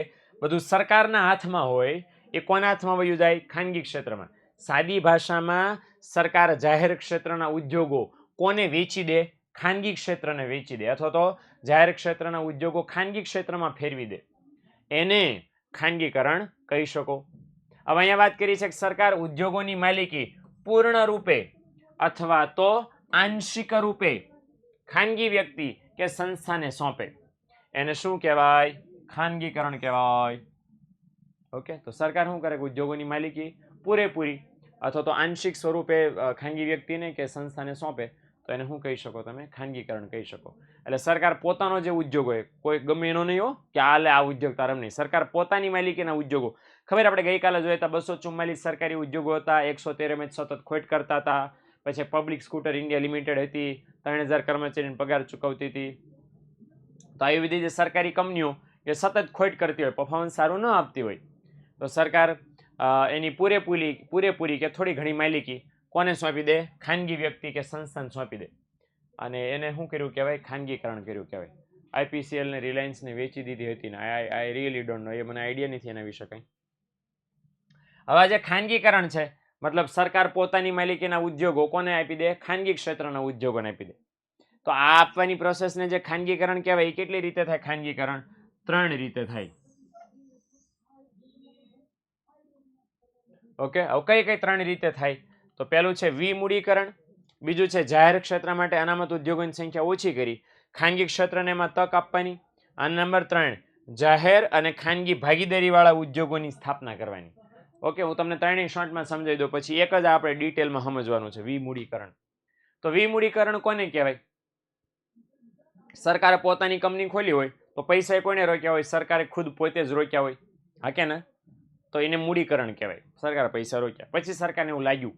બધું સરકારના હાથમાં હોય એ કોના હાથમાં વયું જાય? ખાનગી ક્ષેત્રમાં. સાદી ભાષામાં સરકાર જાહેર ક્ષેત્રના ઉદ્યોગો કોને વેચી દે? ખાનગી ક્ષેત્રને વેચી દે અથવા તો જાહેર ક્ષેત્રના ઉદ્યોગો ખાનગી ક્ષેત્રમાં ફેરવી દે, એને ખાનગીકરણ કહી શકો. હવે અહીંયા વાત કરી છે કે સરકાર ઉદ્યોગોની માલિકી પૂર્ણ રૂપે અથવા તો આંશિક રૂપે ખાનગી વ્યક્તિ કે સંસ્થાને સોંપે, એને શું કહેવાય? ખાનગીકરણ કહેવાય. ઓકે, તો સરકાર શું કરે કે ઉદ્યોગોની માલિકી પૂરેપૂરી અથવા તો આંશિક સ્વરૂપે ખાનગી વ્યક્તિને કે સંસ્થાને સોંપે, તો એને શું કહી શકો તમે? ખાનગીકરણ કહી શકો. એટલે સરકાર પોતાનો જે ઉદ્યોગ હોય, કોઈ ગમે એનો નહીં હો કે આ ઉદ્યોગ તારમ નહીં, સરકાર પોતાની માલિકીના ઉદ્યોગો. ખબર આપણે ગઈકાલે જોયા હતા 244 સરકારી ઉદ્યોગો હતા, 113 સતત ખોટ કરતા હતા. પછી પબ્લિક સ્કૂટર ઇન્ડિયા લિમિટેડ હતી, 3000 કર્મચારીને પગાર ચૂકવતી હતી. તો આવી બધી જે સરકારી કંપનીઓ એ સતત ખોટ કરતી હોય, પરફોર્મન્સ સારું ન આપતી હોય, તો સરકાર એની પૂરેપૂરી કે થોડી ઘણી માલિકી કોને સોંપી દે? ખાનગી વ્યક્તિ કે સંસ્થાને સોંપી દે. અને એને શું કર્યું કહેવાય? ખાનગીકરણ કર્યું કહેવાય. IPCL ને રિલાયન્સને વેચી દીધી હતી ને આઈ રિયલી ડોન્ટ નો, એ મને આઈડિયા નથી એના વિશે કંઈ. હવે જે ખાનગીકરણ છે મતલબ સરકાર પોતાની માલિકીના ઉદ્યોગો કોને આપી દે? ખાનગી ક્ષેત્રના ઉદ્યોગોને આપી દે. તો આ આપવાની પ્રોસેસને જે ખાનગીકરણ કહેવાય, એ કેટલી રીતે થાય ખાનગીકરણ? 3 રીતે થાય. ઓકે, હવે કઈ 3 રીતે થાય? તો પહેલું છે વિમૂડીકરણ, બીજું છે જાહેર ક્ષેત્ર માટે અનામત ઉદ્યોગોની સંખ્યા ઓછી કરી ખાનગી ક્ષેત્રને એમાં તક આપવાની, અને નંબર 3 જાહેર અને ખાનગી ભાગીદારીવાળા ઉદ્યોગોની સ્થાપના કરવાની. ઓકે, હું તમને 3 શોર્ટમાં સમજાવી દઉં, પછી એક જ આપણે ડિટેલમાં સમજવાનું છે. વિમૂડીકરણ. તો વિમૂડીકરણ કોને કહેવાય? સરકારે પોતાની કંપની ખોલી હોય તો પૈસા કોને રોક્યા હોય? સરકારે ખુદ પોતે જ રોક્યા હોય, હા કે ના? તો એને મૂડીકરણ કહેવાય. સરકારે પૈસા રોક્યા, પછી સરકારને એવું લાગ્યું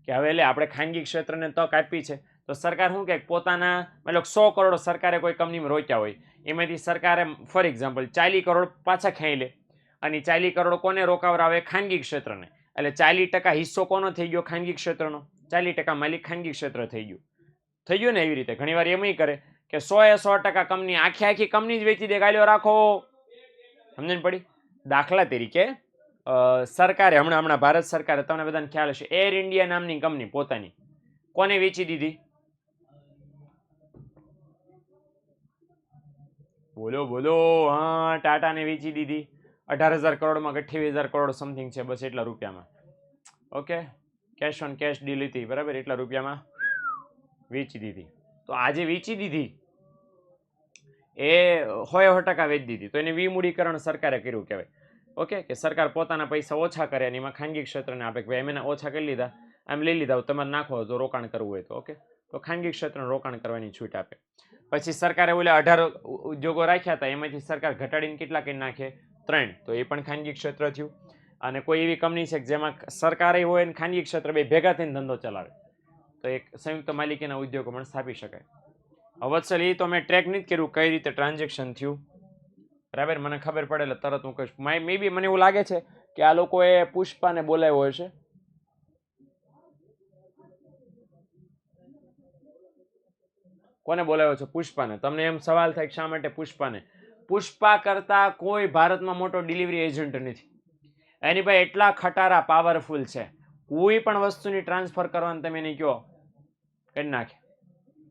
કે હવે એટલે આપણે ખાનગી ક્ષેત્રને તક આપી છે, તો સરકાર શું કહે? પોતાના મતલબ 100 કરોડ સરકારે કોઈ કંપનીમાં રોક્યા હોય, એમાંથી સરકારે ફોર એક્ઝામ્પલ 40 કરોડ પાછા ખેંચી લે, અને 40 કરોડ કોને રોકાવરાવે? ખાનગી ક્ષેત્રને. એટલે 40% હિસ્સો કોનો થઈ ગયો? ખાનગી ક્ષેત્રનો. 40% માલિક ખાનગી ક્ષેત્ર થઈ ગયું ને. એવી રીતે ઘણીવાર એમ કરે કે 100% કંપની આખી કંપની જ વેચી દે, ગાલ્યો રાખો. સમજણ પડી? દાખલા તરીકે સરકારે હમણાં ભારત સરકારે, તમને બધાને ખ્યાલ હશે, એર ઇન્ડિયા નામની કંપની પોતાની કોને વેચી દીધી? બોલો. હા, ટાટાને વેચી દીધી. 18,000 કરોડમાં 28,000 કરોડ સમથિંગ છે, બસ એટલા રૂપિયામાં. Okay, cash on cash deal હતી, બરાબર, એટલા રૂપિયામાં વેચી દીધી. તો આજે વેચી દીધી એ 100% વેચી દીધી, તો એને વિમૂડીકરણ સરકારે કર્યું કહેવાય. ઓકે, કે સરકાર પોતાના પૈસા ઓછા કરે અને એમાં ખાનગી ક્ષેત્રને આપે કે ભાઈ એમને ઓછા કરી લીધા, આમ લઈ લીધા, તમારે નાખો તો રોકાણ કરવું હોય તો. ઓકે, તો ખાનગી ક્ષેત્રને રોકાણ કરવાની છૂટ આપે. પછી સરકારે ઓલા 18 ઉદ્યોગો રાખ્યા હતા, એમાંથી સરકાર ઘટાડીને કેટલા કરી નાખે? 3, તો એ પણ ખાનગી ક્ષેત્ર થયું. અને કોઈ એવી કંપની છે જેમાં સરકારે હોય અને ખાનગી ક્ષેત્ર બે ભેગા થઈને ધંધો ચલાવે, તો એક સંયુક્ત માલિકીના ઉદ્યોગો પણ સ્થાપી શકાય. વત્સલ, એ તો મેં ટ્રેક નથી કર્યું કઈ રીતે ટ્રાન્ઝેક્શન થયું, બરાબર, મને ખબર પડે એટલે તરત હું કહીશ. મે બી મને એવું લાગે છે કે આ લોકોએ પુષ્પાને બોલાવ્યો હશે. કોને બોલાવ્યો છે? પુષ્પાને. તમને એમ સવાલ થાય કે શા માટે પુષ્પાને? પુષ્પા કરતા કોઈ ભારતમાં મોટો ડિલિવરી એજન્ટ નથી. એની ભાઈ એટલા ખટારા પાવરફુલ છે, કોઈ પણ વસ્તુની ટ્રાન્સફર કરવાનું તમે એને કહો કરી નાખે.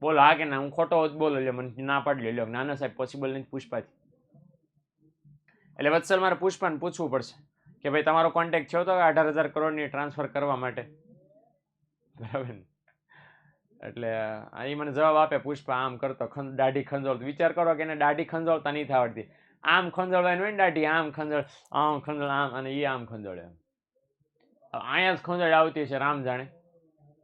બોલો હા કે ના? હું ખોટો બોલો લે, મને ના પાડી લે. ના સાહેબ, પોસિબલ નથી પુષ્પાથી. એટલે વત્સલ, મારે પુષ્પાને પૂછવું પડશે કે ભાઈ તમારો કોન્ટેક્ટ થયો તો 18,000 કરોડની ટ્રાન્સફર કરવા માટે, બરાબર? એટલે એ મને જવાબ આપે, પુષ્પા આમ કરતો દાઢી ખંજોળતો. વિચાર કરો કે એને દાઢી ખંજોળતા નહીં આવડતી. આમ ખંજોળવાની હોય ને દાઢી, આમ ખંજોળ, આમ ખંજોળ, આમ, અને એ આમ ખંજોળે. અહીંયા જ ખંજોળ આવતી છે, રામ જાણે.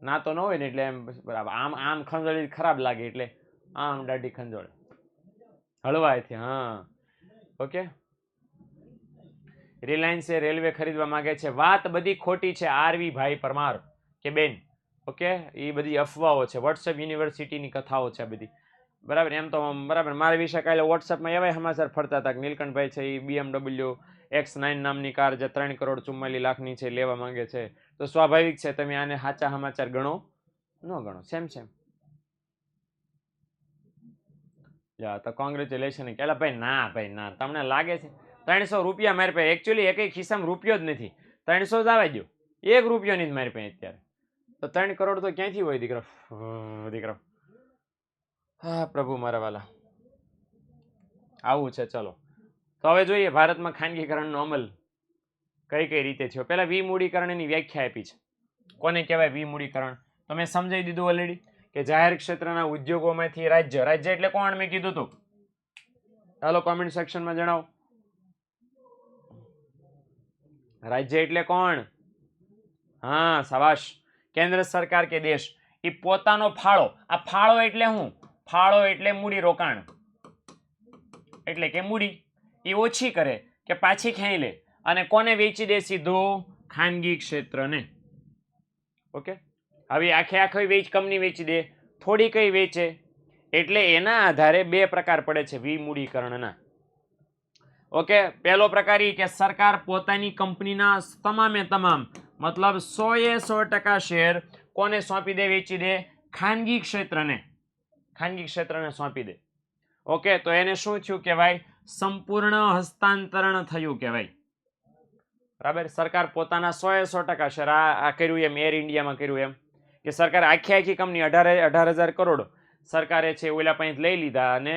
ના તો ન હોય ને એટલે એમ બરાબર આમ ખંજોળી ખરાબ લાગે એટલે આમ દાઢી ખંજોળે હળવાયથી. હા, ઓકે. રિલાયન્સ એ રેલવે ખરીદવા માંગે છે. વાત બધી ખોટી છે RV ભાઈ પરમાર કે બેન. ઓકે, એ બધી અફવાઓ છે, વોટ્સએપ યુનિવર્સિટીની કથાઓ છે બધી, બરાબર. એમ તો બરાબર મારા વિશે કાલે વોટ્સએપમાં એવા સમાચાર ફરતા હતા કે નીલકંઠભાઈ છે એ BMW X9 નામની કાર જે 3,44,00,000,000ની છે લેવા માંગે છે. તો સ્વાભાવિક છે તમે આને સાચા સમાચાર ગણો ન ગણો? સેમ. તો કોંગ્રેચ્યુલેશન. કે ભાઈ ના, તમને લાગે છે 300 રૂપિયા મારી પાસે? એકચ્યુઅલી એક ખિસ્સામાં રૂપિયો જ નથી. 300 જ આવે દો, 1 રૂપિયો નહીં મારી પાસે અત્યારે. તો 3 કરોડ તો ક્યાંથી હોય દીકરો? હા પ્રભુ મારા વાલા, આવું છે. ચલો તો હવે જોઈએ ભારતમાં ખાનગીકરણનો અમલ કઈ કઈ રીતે થયો. પહેલા વિમૂડીકરણની વ્યાખ્યા આપી છે. કોને કહેવાય વિમૂડીકરણ? તો મેં સમજાવી દીધું ઓલરેડી કે જાહેર ક્ષેત્રના ઉદ્યોગોમાંથી રાજ્ય, રાજ્ય એટલે કોણ મેં કીધું હતું. ચાલો કોમેન્ટ સેક્શનમાં જણાવો, રાજ્ય એટલે કોણ? હા શાબાશ. કેન્દ્ર સરકાર કે દેશ એ પોતાનો ફાળો, આ ફાળો એટલે શું? ફાળો એટલે મૂડી રોકાણ, એટલે કે મૂડી એ ઓછી કરે કે પાછી ખેંચી લે અને કોને વેચી દે? સીધું ખાનગી ક્ષેત્રને. ઓકે, હવે આખે આખી કંપની વેચી દે, થોડી કઈ વેચે, એટલે એના આધારે બે પ્રકાર પડે છે વિમૂડીકરણના. ઓકે, પહેલો પ્રકાર એ કે સરકાર પોતાની કંપનીના તમામે તમામ મતલબ 100% શેર કોને સોંપી દે? વેચી દે ખાનગી ક્ષેત્રને. ખાનગી ક્ષેત્રને સોંપી દે. ઓકે, તો એને શું થયું કહેવાય? સંપૂર્ણ હસ્તાંતરણ થયું કહેવાય. બરાબર. સરકાર પોતાના 100% શેર આ કર્યું એમ એર ઇન્ડિયામાં કર્યું એમ કે સરકાર આખી કંપની 18,000 કરોડ સરકારે છે ઓલા પાસે લઈ લીધા અને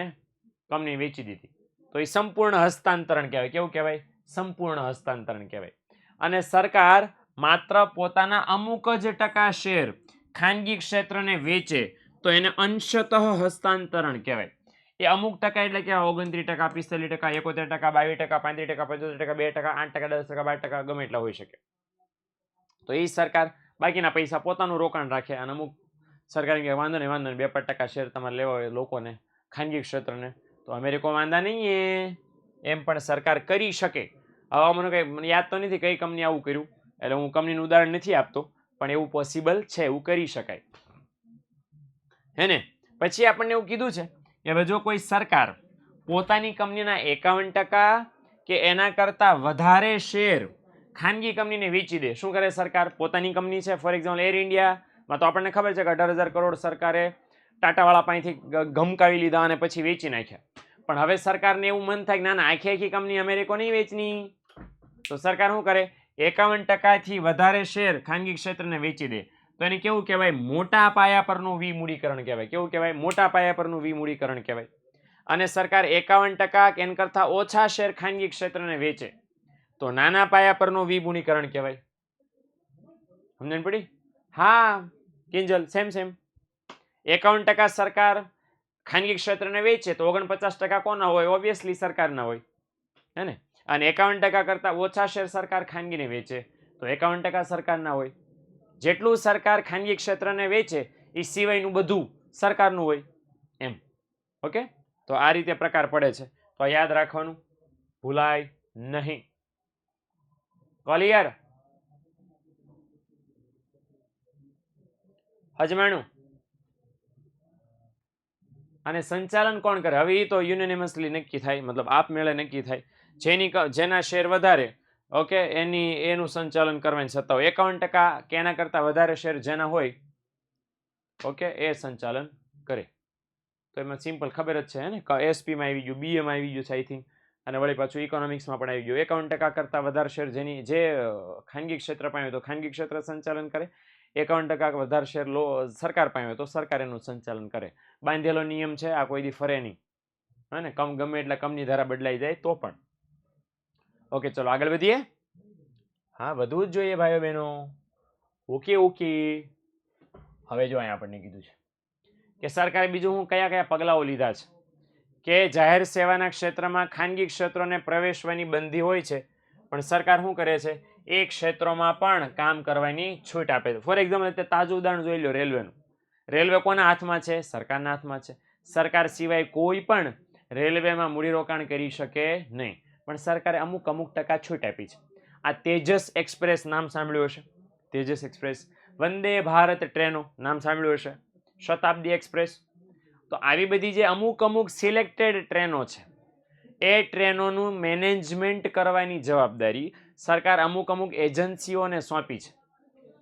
કંપની વેચી દીધી. તો એ સંપૂર્ણ હસ્તાંતરણ કહેવાય. કેવું કહેવાય? સંપૂર્ણ હસ્તાંતરણ કહેવાય. અને સરકાર માત્ર પોતાના અમુક જ ટકા શેર ખાનગી ક્ષેત્રને વેચે તો એને અંશતઃ હસ્તાંતરણ કહેવાય. એ અમુક ટકા એટલે કે 29%, 45%, 71%, 22%, 35%, 2%, 8%, 10%, 12% ગમે એટલા હોઈ શકે. તો એ સરકાર બાકીના પૈસા પોતાનું રોકાણ રાખે અને અમુક સરકાર કે વાંધો નહીં 2% શેર તમારે લેવા હોય લોકોને ખાનગી ક્ષેત્રને તો અમેરિકો વાંધા નહીં, એમ પણ સરકાર કરી શકે. હવે મને યાદ તો નથી કઈ કંપની આવું કર્યું, એટલે હું કંપનીનું ઉદાહરણ નથી આપતો, પણ એવું પોસિબલ છે, એવું કરી શકાય. હે ને? પછી આપણને એવું કીધું છે કે હવે જો કોઈ સરકાર પોતાની કંપનીના 51% કે એના કરતા વધારે શેર ખાનગી કંપનીને વેચી દે. શું કરે સરકાર? પોતાની કંપની છે, ફોર એક્ઝામ્પલ એર ઇન્ડિયામાં તો આપણને ખબર છે કે 18,000 કરોડ સરકારે ટાટાવાળા પાસેથી ગમકાવી લીધા અને પછી વેચી નાખ્યા. પણ હવે સરકારને એવું મન થાય કે ના આખી કંપની અમેરિકો નહીં વેચની, તો સરકાર શું કરે? 51%થી વધારે શેર ખાનગી ક્ષેત્રને વેચી દે. તો એને કેવું કહેવાય? મોટા પાયા પરનું વિમૂડીકરણ કહેવાય. કેવું કહેવાય? મોટા પાયા પરનું વિમૂડીકરણ કહેવાય. અને સરકાર 51% કે એના કરતા ઓછા શેર ખાનગી ક્ષેત્રને વેચે તો નાના પાયા પરનું વિમૂડીકરણ કહેવાય. સમજણ પડી? હા કિંજલ, સેમ. 51% સરકાર ખાનગી ક્ષેત્રને વેચે તો 49% કોના હોય? ઓબ્વિયસલી સરકારના હોય, હે ને? અને 51% કરતા ઓછા શેર સરકાર ખાનગીને વેચે તો 51% સરકારના હોય. જેટલું સરકાર ખાનગી ક્ષેત્રને વેચે એ સિવાયનું બધું સરકારનું હોય એમ. ઓકે, તો આ રીતે પ્રકાર પડે છે, તો યાદ રાખવાનું, ભૂલાય નહીં. ક્લિયર? અજમાણું. અને સંચાલન કોણ કરે? હવે એ તો યુનિનિમસલી નક્કી થાય, મતલબ આપમેળે નક્કી થાય. જેના શેર વધારે, ઓકે, એનું સંચાલન કરવાની સત્તા હોય. 51% કે એના કરતા વધારે શેર જેના હોય, ઓકે, એ સંચાલન કરે. તો એમાં સિમ્પલ ખબર જ છે ને, એસપીમાં આવી ગયું, બીએમાં આવી ગયું છે આઈ થિંક, અને વળી પાછું ઇકોનોમિક્સમાં પણ આવી ગયું. 51% કરતા વધારે શેર જે ખાનગી ક્ષેત્ર પાસે હોય તો ખાનગી ક્ષેત્ર સંચાલન કરે, 51% વધારે શેર સરકાર પાસે હોય તો સરકાર એનું સંચાલન કરે. બાંધેલો નિયમ છે, આ કોઈ દી ફરે નહીં, હે ને? ગમે એટલે કંપની ધારા બદલાઈ જાય તો પણ. ઓકે, ચલો આગળ વધીએ. હા, વધવું જ જોઈએ ભાઈઓ બહેનો. ઓકે. હવે જો અહીંયા આપણને કીધું છે કે સરકારે બીજું હું કયા પગલાઓ લીધા છે કે જાહેર સેવાના ક્ષેત્રમાં ખાનગી ક્ષેત્રોને પ્રવેશવાની બંધી હોય છે, પણ સરકાર શું કરે છે? એ ક્ષેત્રોમાં પણ કામ કરવાની છૂટ આપે છે. ફોર એક્ઝામ્પલ તાજું ઉદાહરણ જોઈ લો રેલવેનું. રેલવે કોના હાથમાં છે? સરકારના હાથમાં છે. સરકાર સિવાય કોઈ પણ રેલવેમાં મૂડીરોકાણ કરી શકે નહીં, પણ સરકારે અમુક ટકા છૂટ આપી છે. આ તેજસ એક્સપ્રેસ નામ સાંભળ્યું હશે, તેજસ એક્સપ્રેસ. વંદે ભારત ટ્રેનો નામ સાંભળ્યું હશે, શતાબ્દી એક્સપ્રેસ. તો આવી બધી જે અમુક સિલેક્ટેડ ટ્રેનો છે, એ ટ્રેનોનું મેનેજમેન્ટ કરવાની જવાબદારી સરકાર અમુક એજન્સીઓને સોંપી છે,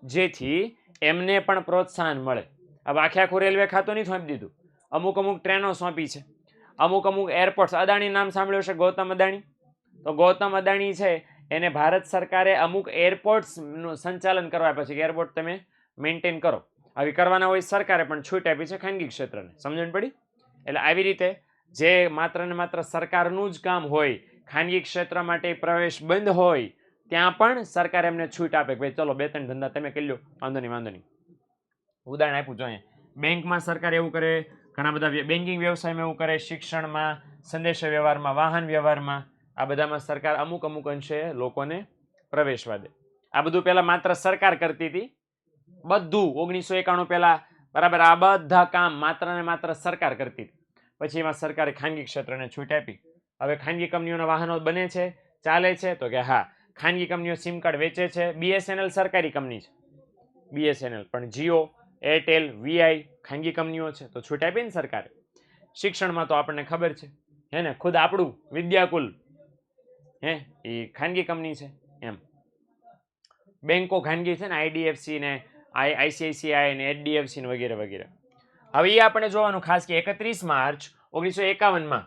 જેથી એમને પણ પ્રોત્સાહન મળે. હવે આખું રેલવે ખાતું નહીં સોંપી દીધું, અમુક ટ્રેનો સોંપી છે. અમુક એરપોર્ટ, અદાણી નામ સાંભળ્યું હશે, ગૌતમ અદાણી. તો ગૌતમ અદાણી છે એને ભારત સરકારે અમુક એરપોર્ટ્સનું સંચાલન કરવા પછી કે એરપોર્ટ તમે મેન્ટેન કરો, આવી કરવાના હોય સરકારે પણ છૂટ આપી છે ખાનગી ક્ષેત્રને. સમજણ પડી? એટલે આવી રીતે જે માત્ર ને માત્ર સરકારનું જ કામ હોય, ખાનગી ક્ષેત્ર માટે પ્રવેશ બંધ હોય, ત્યાં પણ સરકાર એમને છૂટ આપે કે ભાઈ ચલો 2-3 ધંધા તમે કરી લો, વાંધો નહીં. ઉદાહરણ આપ્યું જો અહીંયા બેંકમાં સરકાર એવું કરે, ઘણા બધા બેન્કિંગ વ્યવસાયમાં એવું કરે, શિક્ષણમાં, સંદેશા વ્યવહારમાં, વાહન વ્યવહારમાં, આ બધામાં સરકાર અમુક અંશે લોકોને પ્રવેશવા દે. આ બધું પહેલા માત્ર સરકાર કરતી હતી, બધું 1991 પહેલા બરાબર આ બધા કામ માત્ર ને માત્ર સરકાર કરતી હતી. પછી એમાં સરકારે ખાનગી ક્ષેત્રને છૂટ આપી. હવે ખાનગી કંપનીઓના વાહનો બને છે, ચાલે છે, તો કે હા. ખાનગી કંપનીઓ સિમ કાર્ડ વેચે છે. BSNL સરકારી કંપની છે, BSNL, પણ જીઓ, એરટેલ, VI ખાનગી કંપનીઓ છે, તો છૂટ આપી ને સરકારે. શિક્ષણમાં તો આપણને ખબર છે, હે ને, ખુદ આપણું વિદ્યાકુલ હે એ ખાનગી કંપની છે. એમ બેંકો ખાનગી છે ને, IDFC ને ICICI ને HDFC ને વગેરે વગેરે. હવે એ આપણે જોવાનું ખાસ કે 31 માર્ચ 1951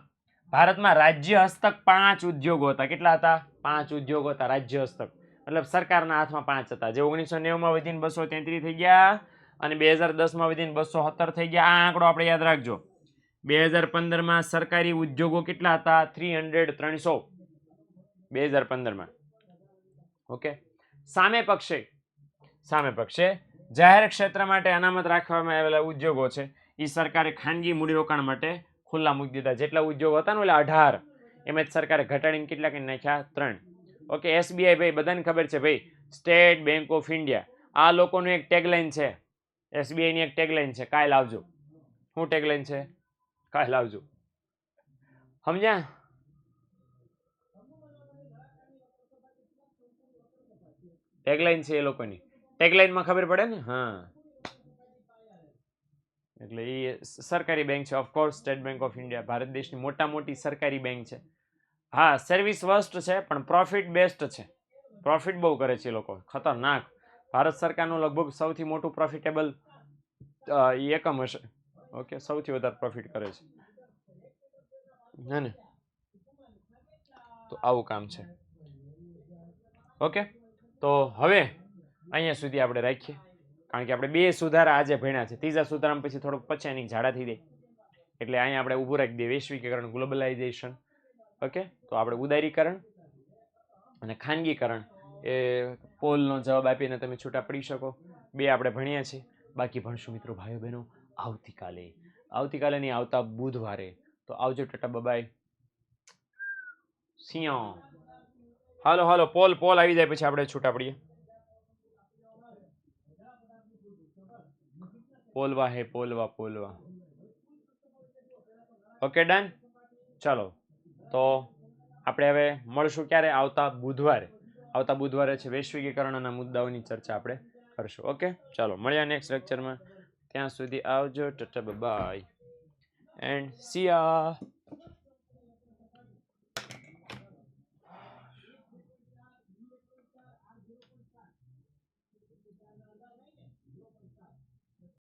ભારતમાં રાજ્ય હસ્તક 5 ઉદ્યોગો હતા. કેટલા હતા? 5 ઉદ્યોગો હતા રાજ્ય હસ્તક, મતલબ સરકારના હાથમાં 5 હતા. જે 1990 માં વધીને 233 થઈ ગયા અને 2010 માં વધીને 217 થઈ ગયા. આ આંકડો આપણે યાદ રાખજો. 2015 માં સરકારી ઉદ્યોગો કેટલા હતા? 300. 2015 માં. ઓકે. સામે પક્ષે જાહેર ક્ષેત્ર માટે અનામત રાખવામાં આવેલા ઉદ્યોગો છે, એ સરકારે ખાનગી મૂડીરોકાણ માટે ખુલ્લા મૂકી દીધા. જેટલા ઉદ્યોગો હતા ને, એટલે 18, એમ જ સરકારે ઘટાડીને કેટલા કરી નાખ્યા? 3. ઓકે. SBI ભાઈ બધાને ખબર છે ભાઈ, સ્ટેટ બેંક ઓફ ઇન્ડિયા. આ લોકોનું એક ટેગલાઇન છે, SBI ની એક ટેગલાઇન છે, કાલ આવજો. શું ટેગલાઇન છે? કાલ આવજો. સમજ્યા? ટેગલાઇન છે એ લોકોની. ટેગલાઇનમાં ખબર પડે ને. હા, એટલે એ સરકારી બેંક છે. Of course state bank of India Bharat દેશની મોટી સરકારી બેંક છે. હા, સર્વિસ વર્સ્ટ છે પણ પ્રોફિટ બેસ્ટ છે. પ્રોફિટ બહુ કરે છે એ લોકો, ખતરનાક. ભારત સરકારનું લગભગ સૌથી મોટું પ્રોફિટેબલ એકમ હશે. ઓકે, સૌથી વધારે પ્રોફિટ કરે છે, હે ને? તો આવું કામ છે. ઓકે, તો હવે અહીંયા સુધી આપણે રાખીએ, કારણ કે આપણે 2 સુધારા આજે ભણ્યા છે. ત્રીજા સુધારામાં પછી થોડુંક પચાની ઝાડા થઈ જાય, એટલે અહીંયા આપણે ઊભું રાખી દઈએ. વૈશ્વિકીકરણ, ગ્લોબલાઇઝેશન. ઓકે, તો આપણે ઉદારીકરણ અને ખાનગીકરણ એ પોલનો જવાબ આપીને તમે છૂટા પડી શકો. 2 આપણે ભણ્યા છે. બાકી ભણશું મિત્રો, ભાઈઓ બહેનો, આવતીકાલે નહીં, આવતા બુધવારે. તો આવજો, ટાટા, બાય. સિયા. હાલો પોલ આવી જાય પછી આપણે છૂટા પડીએ. પોલવા. Okay, done. ચાલો, તો આપણે હવે મળશું ક્યારે? આવતા બુધવારે છે વૈશ્વિકીકરણના મુદ્દાઓની ચર્ચા આપણે કરશું. ઓકે, ચાલો મળ્યા નેક્સ્ટ લેક્ચરમાં. ત્યાં સુધી આવજો, ટાટા, બાય એન્ડ સિયા.